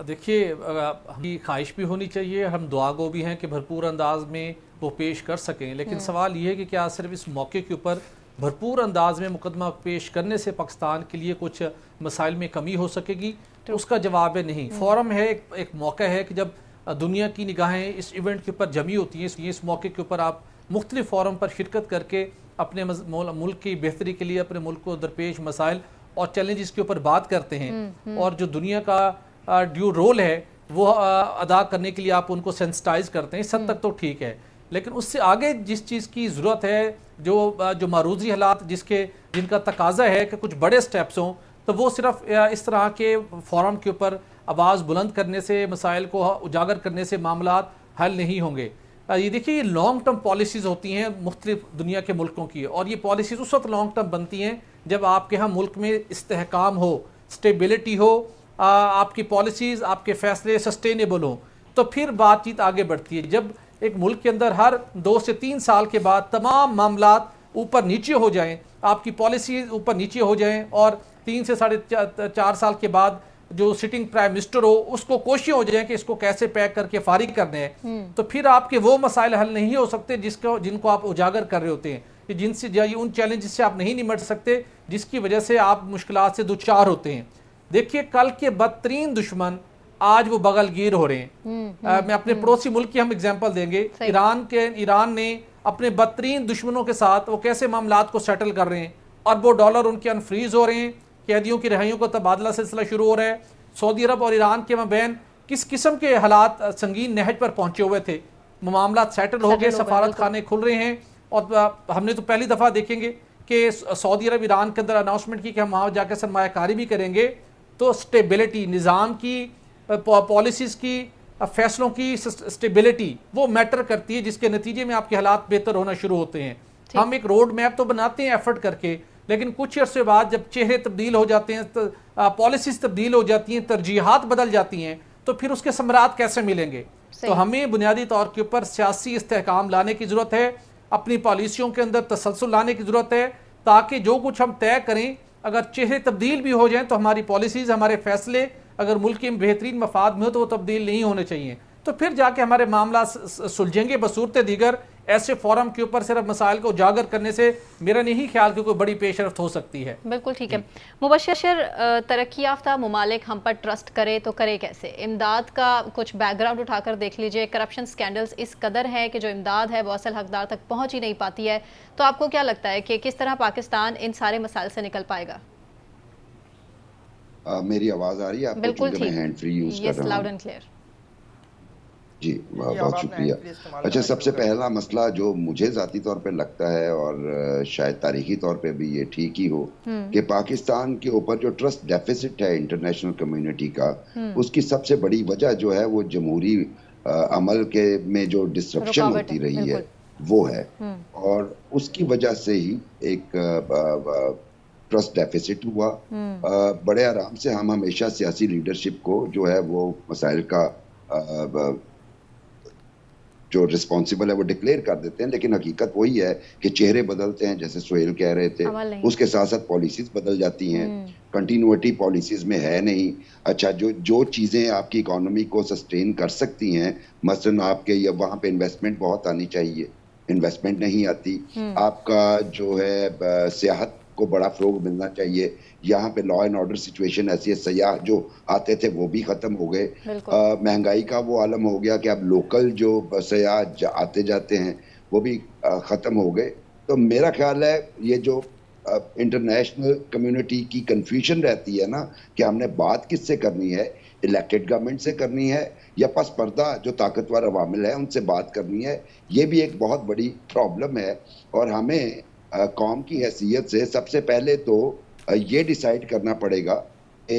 देखिए, हमारी ख्वाहिश भी होनी चाहिए, हम दुआगो भी हैं कि भरपूर अंदाज में वो पेश कर सकें, लेकिन सवाल ये है कि क्या सिर्फ इस मौके के ऊपर भरपूर अंदाज में मुकदमा पेश करने से पाकिस्तान के लिए कुछ मसाइल में कमी हो सकेगी? तो उसका जवाब है नहीं। फोरम है, एक मौका है कि जब दुनिया की निगाहें इस इवेंट के ऊपर जमी होती हैं, इस मौके के ऊपर आप मुख्तलिफ फोरम पर शिरकत करके अपने मुल्क की बेहतरी के लिए अपने मुल्क को दरपेश मसाइल और चैलेंजेस के ऊपर बात करते हैं, और जो दुनिया का ड्यू रोल है वो अदा करने के लिए आप उनको सेंसिटाइज करते हैं। इस हद तक तो ठीक है, लेकिन उससे आगे जिस चीज़ की ज़रूरत है, जो मारूजी हालात जिनका तकाजा है कि कुछ बड़े स्टेप्स हों, तो वो सिर्फ इस तरह के फोरम के ऊपर आवाज़ बुलंद करने से, मसाइल को उजागर करने से मामलात हल नहीं होंगे। ये देखिए, ये लॉन्ग टर्म पॉलिसीज़ होती हैं मुख्तलिफ दुनिया के मुल्कों की, और ये पॉलिसीज़ उस वक्त लॉन्ग टर्म बनती हैं जब आपके यहाँ मुल्क में इस्तेहकाम हो, स्टेबिलिटी हो, आपकी पॉलिसीज़, आपके फैसले सस्टेनेबल हों। तो फिर बातचीत आगे बढ़ती है। जब एक मुल्क के अंदर हर 2 से 3 साल के बाद तमाम मामलात ऊपर नीचे हो जाएं, आपकी पॉलिसी ऊपर नीचे हो जाएं, और 3 से 4.5 साल के बाद जो सिटिंग प्राइम मिनिस्टर हो उसको कोशिश हो जाए कि इसको कैसे पैक करके फारिग करने हैं, तो फिर आपके वो मसाइल हल नहीं हो सकते जिनको आप उजागर कर रहे होते हैं, कि जिनसे उन चैलेंजेस से आप नहीं निपट सकते, जिसकी वजह से आप मुश्किलात से दुचार होते हैं। देखिए, कल के बदतरीन दुश्मन आज वो बगलगीर हो रहे हैं। मैं अपने पड़ोसी मुल्क की हम एग्जांपल देंगे। ईरान ने अपने बदतरीन दुश्मनों के साथ वो कैसे मामलात को सेटल कर रहे हैं, अरबों डॉलर उनके अनफ्रीज हो रहे हैं, कैदियों की रिहाइयों का तबादला सिलसिला शुरू हो रहा है। सऊदी अरब और ईरान के मबैन किस किस्म के हालात संगीन नहज पर पहुंचे हुए थे, मामला सेटल हो गए, सफारत खाने खुल रहे हैं। और हमने तो पहली दफ़ा देखेंगे कि सऊदी अरब ईरान के अंदर अनाउंसमेंट की कि हम वहाँ जाकर सरमायाकारी भी करेंगे, तो स्टेबिलिटी, निज़ाम की, पॉलिसीज़ की, फैसलों की स्टेबिलिटी वो मैटर करती है, जिसके नतीजे में आपके हालात बेहतर होना शुरू होते हैं। हम एक रोड मैप तो बनाते हैं एफर्ट करके, लेकिन कुछ अर्से बाद जब चेहरे तब्दील हो जाते हैं, पॉलिसीज तब्दील हो जाती हैं, तरजीहात बदल जाती हैं, तो फिर उसके समरात कैसे मिलेंगे। तो हमें बुनियादी तौर के ऊपर सियासी इस्तेहकाम लाने की ज़रूरत है, अपनी पॉलिसियों के अंदर तसलसल लाने की ज़रूरत है, ताकि जो कुछ हम तय करें, अगर चेहरे तब्दील भी हो जाएं तो हमारी पॉलिसीज़, हमारे फैसले अगर मुल्क के बेहतरीन मफाद में हो तो वो तब्दील नहीं होने चाहिए। तो फिर जाके हमारे मामला सुलझेंगे। बसूरत दीगर ऐसे फोरम के ऊपर सिर्फ मसाइल को उजागर करने से मेरा नहीं ख्याल कि कोई बड़ी पेशरफ्त हो सकती है। बिल्कुल ठीक है। मुबशर, तरक्की याफ्ता ममालिक हम पर ट्रस्ट करे तो करे कैसे? इमदाद का कुछ बैकग्राउंड उठाकर देख लीजिए। करप्शन स्कैंडल्स इस कदर है कि जो इमदाद है वो असल हकदार तक पहुँच ही नहीं पाती है। तो आपको क्या लगता है कि किस तरह पाकिस्तान इन सारे मसाइल से निकल पाएगा? मेरी आवाज आ रही है आपको? बिल्कुल ठीक, मैं हैंड फ्री यूज कर रहा लाउड हूं एंड क्लियर। जी, बहुत शुक्रिया। अच्छा, सबसे पहला मसला जो मुझे ज़ाती तौर पे लगता है, और शायद तारीखी तौर पे भी ये ठीक ही हो, कि पाकिस्तान के ऊपर जो ट्रस्ट डेफिसिट है इंटरनेशनल कम्युनिटी का, उसकी सबसे बड़ी वजह जो है वो जमहूरी अमल के में जो डिस्ट्रप्शन होती रही है वो है, और उसकी वजह से ही एक ट्रस्ट डेफिसिट हुआ। बड़े आराम से हम हमेशा सियासी लीडरशिप को जो है वो मसाइल का जो रिस्पॉन्सिबल है वो डिक्लेयर कर देते हैं, लेकिन हकीकत वही है कि चेहरे बदलते हैं, जैसे सोहेल कह रहे थे, उसके साथ साथ पॉलिसीज बदल जाती हैं, कंटिन्यूटी पॉलिसीज में है नहीं। अच्छा, जो चीज़ें आपकी इकोनॉमी को सस्टेन कर सकती हैं, मसलन आपके या वहाँ पे इन्वेस्टमेंट बहुत आनी चाहिए, इन्वेस्टमेंट नहीं आती। आपका जो है सियाहत को बड़ा फ़रोग मिलना चाहिए, यहाँ पे लॉ एंड ऑर्डर सिचुएशन ऐसी है, सयाह जो आते थे वो भी ख़त्म हो गए। महंगाई का वो आलम हो गया कि अब लोकल जो सयाह आते जाते हैं वो भी ख़त्म हो गए। तो मेरा ख्याल है ये जो इंटरनेशनल कम्युनिटी की कन्फ्यूजन रहती है ना, कि हमने बात किससे करनी है, इलेक्टेड गवर्नमेंट से करनी है या पस पर्दा जो ताकतवर अवामिल है उनसे बात करनी है, ये भी एक बहुत बड़ी प्रॉब्लम है। और हमें कौम की हैसियत से सबसे पहले तो ये डिसाइड करना पड़ेगा कि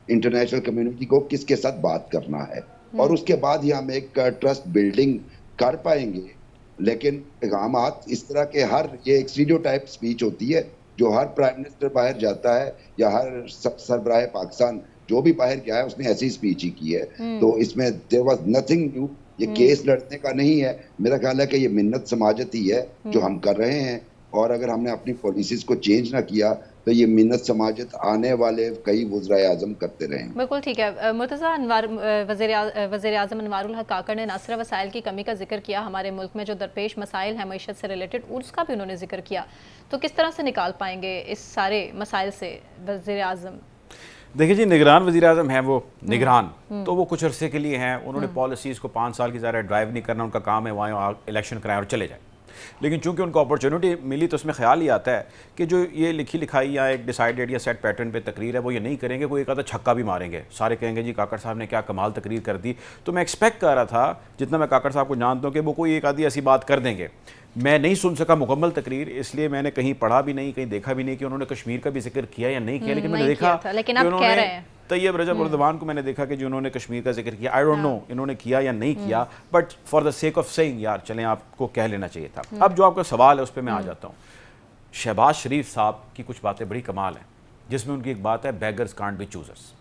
इंटरनेशनल कम्युनिटी को किसके साथ बात करना है, और उसके बाद ही हम एक ट्रस्ट बिल्डिंग कर पाएंगे। लेकिन पैगामात इस तरह के, हर ये एक स्टीरियोटाइप स्पीच होती है जो हर प्राइम मिनिस्टर बाहर जाता है या हर सरबराह पाकिस्तान जो भी बाहर गया है उसने ऐसी स्पीच ही की है। तो इसमें देयर वाज नथिंग न्यू, ये केस लड़ने का नहीं है। मेरा ख्याल है कि ये मिन्नत समाजत ही है जो हम कर रहे हैं, और अगर हमने अपनी पॉलिसीज को चेंज ना किया तो ये मिन्नत समाजत आने वाले कई वज़राए आज़म करते रहेंगे। बिल्कुल ठीक है। मुर्तज़ा, वज़ीर आज़म अनवारुल हक काकड़ ने ना सिर्फ वसाइल की कमी का जिक्र किया, हमारे मुल्क में जो दरपेश मसाइल हैं मईशत से रिलेटेड उसका भी उन्होंने जिक्र किया। तो किस तरह से निकाल पाएंगे इस सारे मसाइल से वज़ीर आज़म? देखिए जी, निगरान वज़ीर आज़म हैं, वो निगरान तो वो कुछ अरसे के लिए हैं। उन्होंने पॉलिसीज़ को 5 साल की ज़्यादा ड्राइव नहीं करना, उनका काम है वहाँ इलेक्शन कराएं और चले जाएं। लेकिन चूंकि उनको अपॉर्चुनिटी मिली तो उसमें ख्याल ही आता है कि जो ये लिखी लिखाई या एक डिसाइडेड या सेट पैटर्न पे तकरीर है वो ये नहीं करेंगे, कोई एक आधा छक्का भी मारेंगे, सारे कहेंगे जी काकड़ साहब ने क्या कमाल तकरीर कर दी। तो मैं एक्सपेक्ट कर रहा था, जितना मैं काकड़ साहब को जानता हूँ, कि वो कोई एक आधी ऐसी बात कर देंगे। मैं नहीं सुन सका मुकम्मल तकरीर, इसलिए मैंने कहीं पढ़ा भी नहीं, कहीं देखा भी नहीं कि उन्होंने कश्मीर का भी जिक्र किया या नहीं किया। लेकिन मैंने देखा कि उन्होंने तैयब रजब उर्दवान को मैंने देखा कि जो उन्होंने कश्मीर का जिक्र किया, आई डोंट नो इन्होंने किया या नहीं किया, but for the sake of saying यार चलें आपको कह लेना चाहिए था। अब जो आपका सवाल है उस पर मैं आ जाता हूँ। शहबाज शरीफ साहब की कुछ बातें बड़ी कमाल हैं, जिसमें उनकी एक बात है, बेगर्स कांट बी चूजर्स।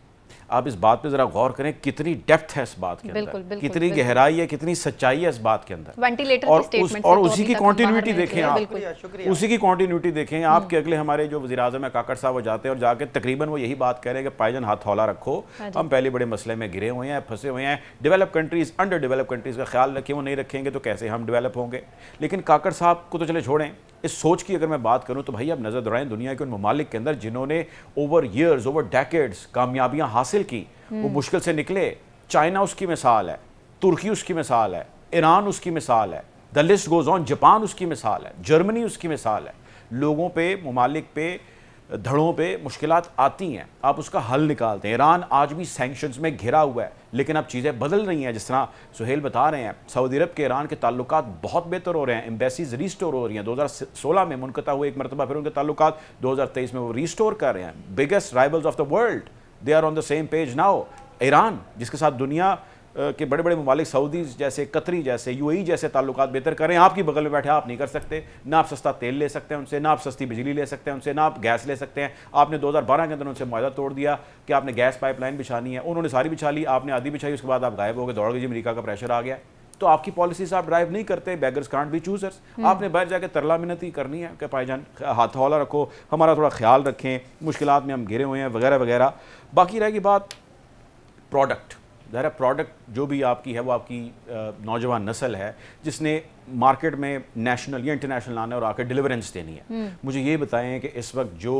आप इस बात पे ज़रा गौर करें, कितनी डेप्थ है इस बात के बिल्कुल, अंदर, बिल्कुल, कितनी बिल्कुल। गहराई है, कितनी सच्चाई है इस बात के अंदर। वेंटिलेटर और की स्टेटमेंट और से तो उसी अभी की तक हम बाहर कॉन्टिन्यूटी नहीं देखें निकले, आप, बिल्कुल। शुक्रिया। उसी की कॉन्टिन्यूटी देखें आपके अगले हमारे जो वज़ीर-ए-आज़म है काकड़ साहब, वो जाते हैं और जाके तकरीबन वो यही बात कह रहे हैं कि भाईजान हथौला रखो, हम पहले बड़े मसले में घिरे हुए हैं, फंसे हुए हैं, develop countries under develop countries का ख्याल रखें, वो नहीं रखेंगे तो कैसे हम डेवलप होंगे। लेकिन काकड़ साहब को तो चले छोड़ें, इस सोच की अगर मैं बात करूं तो भाई आप नज़र दौड़ाएं दुनिया के उन ममालिक के अंदर जिन्होंने ओवर ईयर्स, ओवर डेकेड्स कामयाबियां हासिल की, वो मुश्किल से निकले। चाइना उसकी मिसाल है, तुर्की उसकी मिसाल है, ईरान उसकी मिसाल है, the list goes on, Japan उसकी मिसाल है, जर्मनी उसकी मिसाल है। लोगों पे, ममालिक पे, धड़ों पे मुश्किलात आती हैं, आप उसका हल निकालते हैं। ईरान आज भी सैंक्शंस में घिरा हुआ है, लेकिन अब चीज़ें बदल रही हैं। जिस तरह सुहेल बता रहे हैं, सऊदी अरब के ईरान के ताल्लुकात बहुत बेहतर हो रहे हैं, एम्बेसीज रीस्टोर हो रही हैं। 2016 में मुनक़ता हुए एक मरतबा, फिर उनके ताल्लुकात 2023 में वो रीस्टोर कर रहे हैं। Biggest rivals of the world, they are on the same page now. Iran जिसके साथ दुनिया के बड़े बड़े ममालिक, सऊदी जैसे, कतरी जैसे, यूएई जैसे ताल्लुकात बेहतर करें, आपकी बगल में बैठे आप नहीं कर सकते। ना आप सस्ता तेल ले सकते हैं उनसे, ना आप सस्ती बिजली ले सकते हैं उनसे, ना आप गैस ले सकते हैं। आपने 2012 के अंदर उनसे मुआहदा तोड़ दिया कि आपने गैस पाइपलाइन बिछानी है, उन्होंने सारी बिछा ली, आपने आधी बिछाई, उसके बाद आप गायब हो गए, दौड़ गए जी, अमेरिका का प्रेशर आ गया। तो आपकी पॉलिसीज आप ड्राइव नहीं करते, बेगर्स कांट बी चूजर्स। आपने बाहर जाके तरला मिन्नती करनी है कि भाईजान हथौला रखो, हमारा थोड़ा ख्याल रखें, मुश्किलात में हम घिरे हुए हैं, वगैरह वगैरह। बाकी रहेगी बात प्रोडक्ट। ज़रा प्रोडक्ट जो भी आपकी है वो आपकी नौजवान नस्ल है जिसने मार्केट में नेशनल या इंटरनेशनल लाना है और आकर डिलीवरेंस देनी है। मुझे ये बताएं कि इस वक्त जो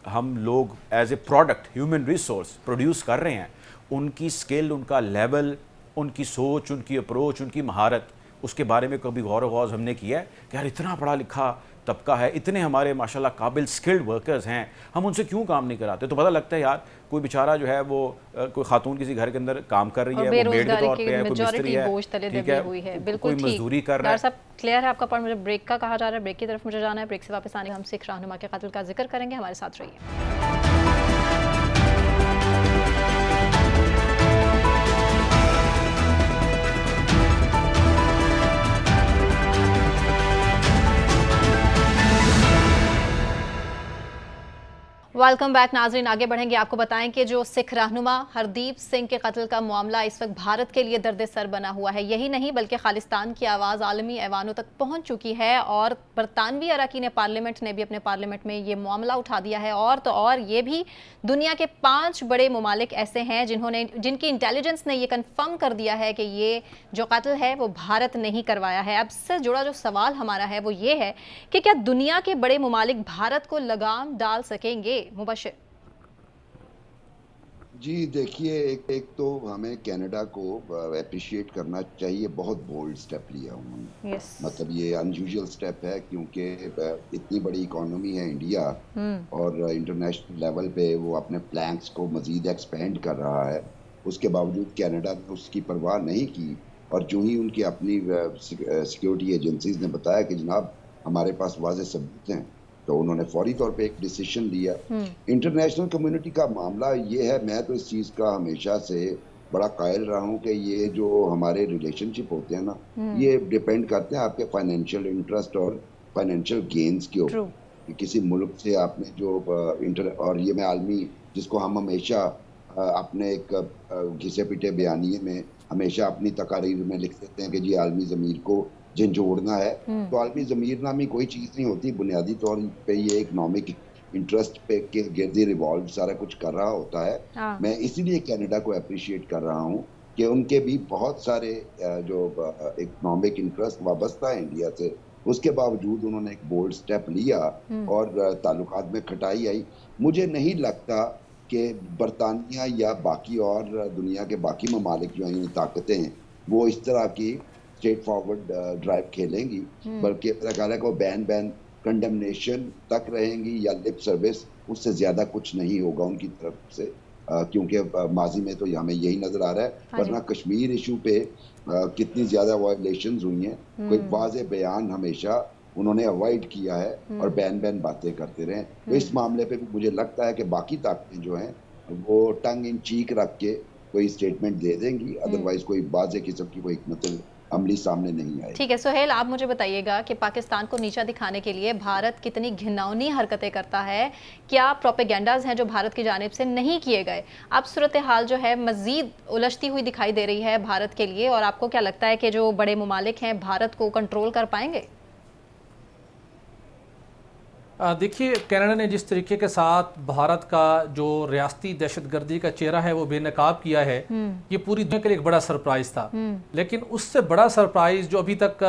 हम लोग as a product, human resource produce कर रहे हैं, उनकी स्किल, उनका लेवल, उनकी सोच, उनकी अप्रोच, उनकी महारत, उसके बारे में कभी गौर गौज हमने किया है कि यार इतना पढ़ा लिखा तबका है, इतने हमारे माशाल्लाह काबिल स्किल्ड वर्कर्स हैं, हम उनसे क्यों काम नहीं कराते? तो पता लगता है यार कोई बेचारा जो है वो कोई खातून किसी घर के अंदर काम कर रही है, वो मेड के तौर पे है, कोई मिस्त्री है, ठीक है, बिल्कुल कोई मजदूरी कर रहा है। सब क्लियर है आपका पॉइंट। मुझे ब्रेक का कहा जा रहा है, ब्रेक की तरफ मुझे जाना है। ब्रेक से वापस आने हम सिख रहनुमा के कत्ल का जिक्र करेंगे, हमारे साथ रहिए। वेलकम बैक नाजरीन। आगे बढ़ेंगे, आपको बताएं कि जो सिख रहनुमा हरदीप सिंह के कत्ल का मामला इस वक्त भारत के लिए दर्द सर बना हुआ है। यही नहीं बल्कि खालिस्तान की आवाज़ आलमी ऐवानों तक पहुंच चुकी है और बरतानवी अरकान पार्लियामेंट ने भी अपने पार्लियामेंट में ये मामला उठा दिया है। और तो और ये भी दुनिया के 5 बड़े ममालिक ऐसे हैं जिनकी इंटेलिजेंस ने ये कन्फर्म कर दिया है कि ये जो कत्ल है वो भारत ने ही करवाया है। अब से जुड़ा जो सवाल हमारा है वो ये है कि क्या दुनिया के बड़े ममालिक भारत को लगाम डाल सकेंगे? मुबशिर जी देखिए, एक तो हमें कनाडा को अप्रिशिएट करना चाहिए, बहुत बोल्ड स्टेप लिया उन्होंने। मतलब ये अनयूजुअल स्टेप है क्योंकि इतनी बड़ी इकोनॉमी है इंडिया और इंटरनेशनल लेवल पे वो अपने प्लैंक्स को मजीद एक्सपेंड कर रहा है। उसके बावजूद कनाडा ने उसकी परवाह नहीं की और जो ही उनकी अपनी सिक्योरिटी एजेंसीज ने बताया कि जनाब हमारे पास वाज़ेह सबूत हैं, तो उन्होंने फौरी तौर पे एक डिसीजन लिया। इंटरनेशनल कम्युनिटी का मामला ये है, मैं तो इस चीज़ का हमेशा से बड़ा कायल रहा हूँ कि ये जो हमारे रिलेशनशिप होते हैं ना, ये डिपेंड करते हैं आपके फाइनेंशियल इंटरेस्ट और फाइनेंशियल गेन्स के ऊपर। किसी मुल्क से आपने जो और ये मैं आलमी, जिसको हम हमेशा अपने एक घिसे पिटे बयानिए में हमेशा अपनी तकारीर में लिख देते हैं कि जी आलमी ज़मीर को झंझोड़ना है, तो आलमी ज़मीर नामी कोई चीज़ नहीं होती। बुनियादी तौर पे ये इकोनॉमिक इंटरेस्ट पे के गिर्द रिवॉल्व सारा कुछ कर रहा होता है। मैं इसीलिए कनाडा को अप्रिशिएट कर रहा हूँ कि उनके भी बहुत सारे जो इकोनॉमिक इंटरेस्ट वाबस्ता है इंडिया से, उसके बावजूद उन्होंने एक बोल्ड स्टेप लिया और ताल्लुकात में खटाई आई। मुझे नहीं लगता कि बरतानिया या बाकी और दुनिया के बाकी ममालिक जो हैं ताकतें हैं वो इस तरह की स्ट्रेट फॉरवर्ड ड्राइव खेलेंगी, बल्कि मेरा ख्याल है कि वो बैन कंडेमनेशन तक रहेंगी या लिप सर्विस, उससे ज़्यादा कुछ नहीं होगा उनकी तरफ से, क्योंकि माजी में तो हमें यही नज़र आ रहा है। वरना कश्मीर इशू पे कितनी ज़्यादा वायलेशंस हुई हैं, कोई वाज़ेह बयान हमेशा उन्होंने अवॉइड किया है और बैन बातें करते रहे। तो इस मामले पे भी मुझे लगता है कि बाकी ताकतें जो हैं वो टंग इन चीक रख के कोई स्टेटमेंट दे देंगी, अदरवाइज कोई वाज़ेह किस्म की कोई हिकमत अमली सामने नहीं आए। ठीक है सोहेल, आप मुझे बताइएगा कि पाकिस्तान को नीचा दिखाने के लिए भारत कितनी घिनौनी हरकतें करता है, क्या प्रोपेगेंडाज हैं जो भारत की जानिब से नहीं किए गए? अब सूरत हाल जो है मजीद उलझती हुई दिखाई दे रही है भारत के लिए, और आपको क्या लगता है कि जो बड़े मुमालिक हैं भारत को कंट्रोल कर पाएंगे? देखिए, कनाडा ने जिस तरीके के साथ भारत का जो रियासती दहशतगर्दी का चेहरा है वो बेनकाब किया है, ये पूरी दुनिया के लिए एक बड़ा सरप्राइज था। लेकिन उससे बड़ा सरप्राइज जो अभी तक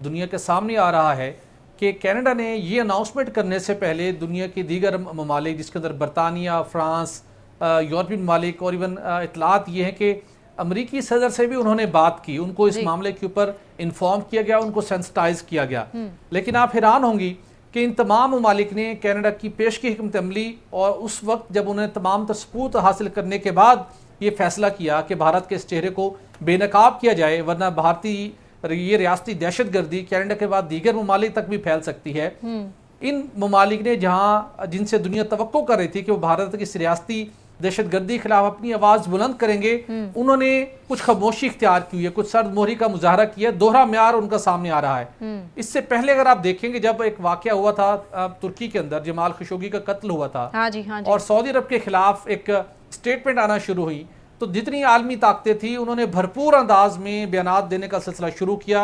दुनिया के सामने आ रहा है कि कनाडा ने ये अनाउंसमेंट करने से पहले दुनिया के दीगर ममालिक, जिसके अंदर बरतानिया, फ्रांस, यूरोपियन ममालिक और इवन इतलात ये है कि अमरीकी सदर से भी उन्होंने बात की, उनको इस मामले के ऊपर इन्फॉर्म किया गया, उनको सेंसिटाइज किया गया। लेकिन आप हैरान होंगी कि इन तमाम ममालिक ने कनाडा की पेश की हिकमत अमली, और उस वक्त जब उन्हें तमाम सबूत हासिल करने के बाद ये फैसला किया कि भारत के इस चेहरे को बेनकाब किया जाए, वरना भारतीय ये रियासती दहशतगर्दी कनाडा के बाद दीगर ममालिक तक भी फैल सकती है। इन ममालिक ने जिनसे दुनिया तवक्को कर रही थी कि वो भारत की इस रियासती दहशतगर्दी के खिलाफ अपनी आवाज बुलंद करेंगे, उन्होंने कुछ खामोशी इख्तियार की है, कुछ सर्द मोहरी का मुजाहरा किया, दोहरा म्यार उनका सामने आ रहा है। इससे पहले अगर आप देखेंगे, जब एक वाकया हुआ था तुर्की के अंदर, जमाल खशोगी का कत्ल हुआ था, हाँ जी, और सऊदी अरब के खिलाफ एक स्टेटमेंट आना शुरू हुई, तो जितनी आलमी ताकतें थी उन्होंने भरपूर अंदाज में बयानात देने का सिलसिला शुरू किया।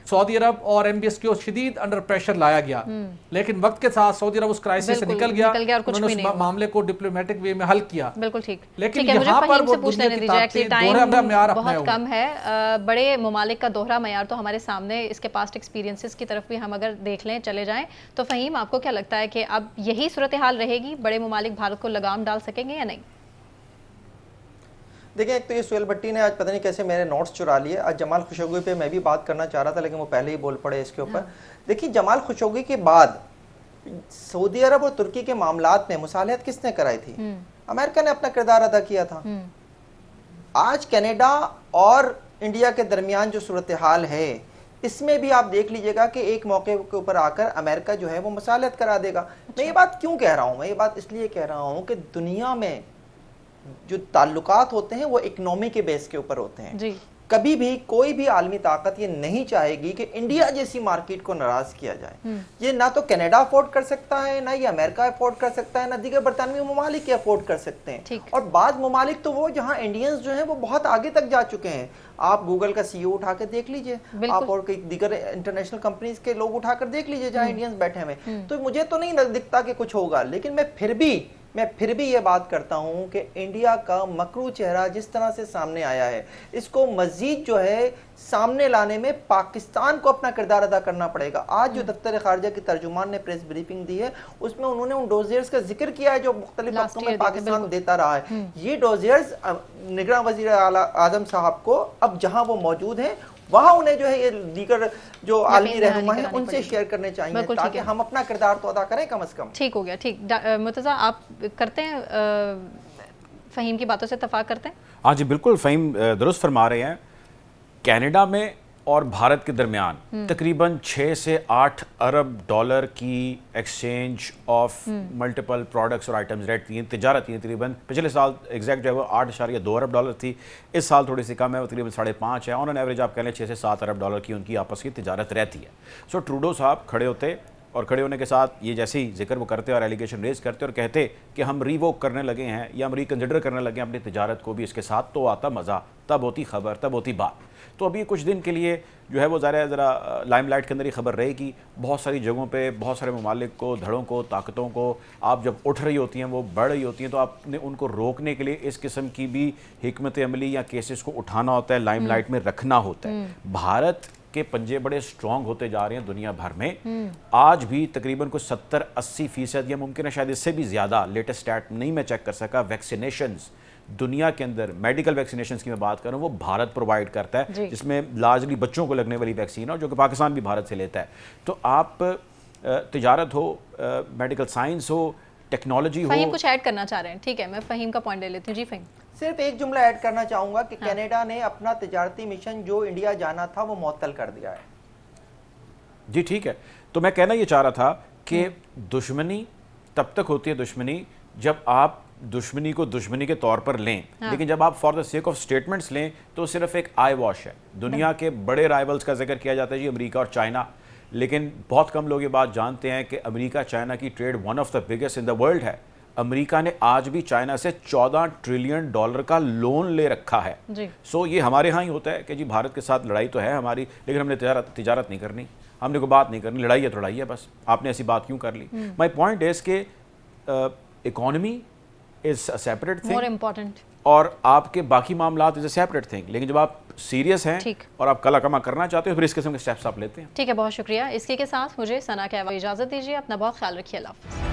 सऊदी अरब और एमबीएस को शदीद अंडर प्रेशर लाया गया, लेकिन वक्त के साथ सऊदी अरब उस क्राइसिस से निकल गया और उन्होंने उस मामले को डिप्लोमेटिक वे में हल किया। बिल्कुल ठीक। लेकिन यहाँ पर वो दुनिया की ताकतें दोहरा म्यार अपनाए बहुत कम है, बड़े ममालिक का दोहरा म्यार तो हमारे सामने, इसके पास्ट एक्सपीरियंसेस की तरफ भी हम अगर देख लें, चले जाएं, तो फहीम आपको क्या लगता है कि अब यही सूरत हाल रहेगी, बड़े ममालिक भारत को लगाम डाल सकेंगे या नहीं? देखिए, एक तो ये सुहेल भट्टी ने आज पता नहीं कैसे मेरे नोट्स चुरा लिए। आज जमाल खशोगी पे मैं भी बात करना चाह रहा था, लेकिन वो पहले ही बोल पड़े इसके ऊपर। देखिए, जमाल खशोगी के बाद सऊदी अरब और तुर्की के मामलात में मुसालहत किसने कराई थी? अमेरिका ने अपना किरदार अदा किया था। आज कनाडा और इंडिया के दरमियान जो सूरत हाल है, इसमें भी आप देख लीजिएगा कि एक मौके के ऊपर आकर अमेरिका जो है वो मुसालहत करा देगा। मैं ये बात क्यों कह रहा हूँ? मैं ये बात इसलिए कह रहा हूँ कि दुनिया में जो ताल्लुकात होते हैं वो इकोनॉमी के बेस के ऊपर होते हैं जी। कभी भी कोई भी आलमी ताकत ये नहीं चाहेगी कि इंडिया जैसी मार्केट को नाराज किया जाए। ये ना तो कनाडा अफोर्ड कर सकता है, ना ये अमेरिका अफोर्ड कर सकता है, ना दीगर बरतानवी ममालिक अफोर्ड कर सकते हैं। और बाद ममालिक तो वो जहां इंडियंस जो हैं वो बहुत आगे तक जा चुके हैं। आप गूगल का सीईओ उठा के देख लीजिए, आप और कई दीगर इंटरनेशनल कंपनीज के लोग उठाकर देख लीजिए जहां इंडियंस बैठे हुए। तो मुझे तो नहीं दिखता कि कुछ होगा, लेकिन मैं फिर भी ये बात करता हूं कि इंडिया का मकरू चेहरा जिस तरह से सामने आया है, इसको मजीद जो है सामने लाने में पाकिस्तान को अपना किरदार अदा करना पड़ेगा। आज जो दफ्तर खारजा की तर्जुमान ने प्रेस ब्रीफिंग दी है, उसमें उन्होंने उन डोजियर्स का जिक्र किया है जो मुख्तलिफ वक्तों में पाकिस्तान देता रहा है। ये डोजियर्स निगरान वजीर आजम साहब को अब जहां वो मौजूद हैं वहां उन्हें जो है ये दीगर जो आलमी रहनुमा है उनसे शेयर करने चाहिए, ताकि हम अपना किरदार तो अदा करें कम से कम। ठीक हो गया, ठीक। मुर्तज़ा, आप करते हैं फ़हीम की बातों से इत्तफाक करते हैं? हाँ जी, बिल्कुल, फ़हीम दुरुस्त फरमा रहे हैं। कनाडा में और भारत के दरमियान तकरीबन 6 से 8 अरब डॉलर की एक्सचेंज ऑफ मल्टीपल प्रोडक्ट्स और आइटम्स रहती हैं, तिजारत है। तकरीबन पिछले साल एग्जैक्ट जो है वो 8.2 अरब डॉलर थी, इस साल थोड़ी सी कम है, वो तकरीबन 5.5 है। ऑन एन एवरेज आप कह लें 6 से 7 अरब डॉलर की उनकी आपस की तिजारत रहती है। सो ट्रूडो साहब खड़े होते, और खड़े होने के साथ ये जैसे ही जिक्र वो करते और एलिगेशन रेज करते और कहते कि हम रिवोक करने लगे हैं या हम रिकन्सिडर करने लगे हैं अपनी तिजारत को भी इसके साथ, तो आता मज़ा, तब होती खबर, तब होती बात। तो अभी कुछ दिन के लिए जो है वो ज़रा लाइमलाइट के अंदर ही खबर रहेगी। बहुत सारी जगहों पे बहुत सारे ममालिक को, धड़ों को, ताकतों को आप जब उठ रही होती हैं, वो बढ़ रही होती हैं, तो आपने उनको रोकने के लिए इस किस्म की भी हिकमत अमली या केसेस को उठाना होता है, लाइमलाइट में रखना होता है। भारत के पंजे बड़े स्ट्रॉन्ग होते जा रहे हैं दुनिया भर में। आज भी तकरीबन कुछ 70-80% या मुमकिन है शायद इससे भी ज़्यादा, लेटेस्ट स्टैट नहीं मैं चेक कर सका, वैक्सीनेशंस दुनिया के अंदर, मेडिकल वैक्सीनेशंस की मैं बात करूं, वो भारत प्रोवाइड करता है, जिसमें लार्जली बच्चों को लगने वाली वैक्सीन है, जो कि पाकिस्तान भी भारत से लेता है। तो आप तिजारत हो, मेडिकल साइंस हो, टेक्नोलॉजी हो। फ़हीम कुछ ऐड करना चाह रहे हैं? ठीक है, मैं फ़हीम का पॉइंट ले लेती हूँ। जी फ़हीम, सिर्फ एक जुमला ऐड करना चाहूंगा कि कनाडा ने अपना तिजारती मिशन जो इंडिया जाना था वो मुअत्तल कर दिया है। जी ठीक है, तो मैं कहना ये चाह रहा था कि दुश्मनी तब तक होती है दुश्मनी जब आप दुश्मनी को दुश्मनी के तौर पर लें, लेकिन जब आप for the sake of statements लें तो सिर्फ एक आई वॉश है। दुनिया के बड़े राइवल्स का जिक्र किया जाता है जी, अमेरिका और चाइना, लेकिन बहुत कम लोग ये बात जानते हैं कि अमेरिका चाइना की trade one of the biggest in the world है। अमेरिका ने आज भी चाइना से $14 ट्रिलियन का लोन ले रखा है। सो ये हमारे यहाँ ही होता है कि जी भारत के साथ लड़ाई तो है हमारी, लेकिन हमने तिजारत नहीं करनी, हमने कोई बात नहीं करनी, लड़ाई है तो लड़ाई है बस। आपने ऐसी बात क्यों कर ली? माई पॉइंट इज के economy is a separate thing, more important, और आपके बाकी मामला इज अ सेपरेट थिंग। लेकिन जब आप सीरियस हैं और आप कला कमा करना चाहते हो, फिर इस किस्म के स्टेप्स आप लेते हैं। ठीक है, बहुत शुक्रिया। इसके के साथ मुझे सना कहवा इजाज़त दीजिए। अपना बहुत ख्याल रखिए। अल्लाह हाफ़िज़।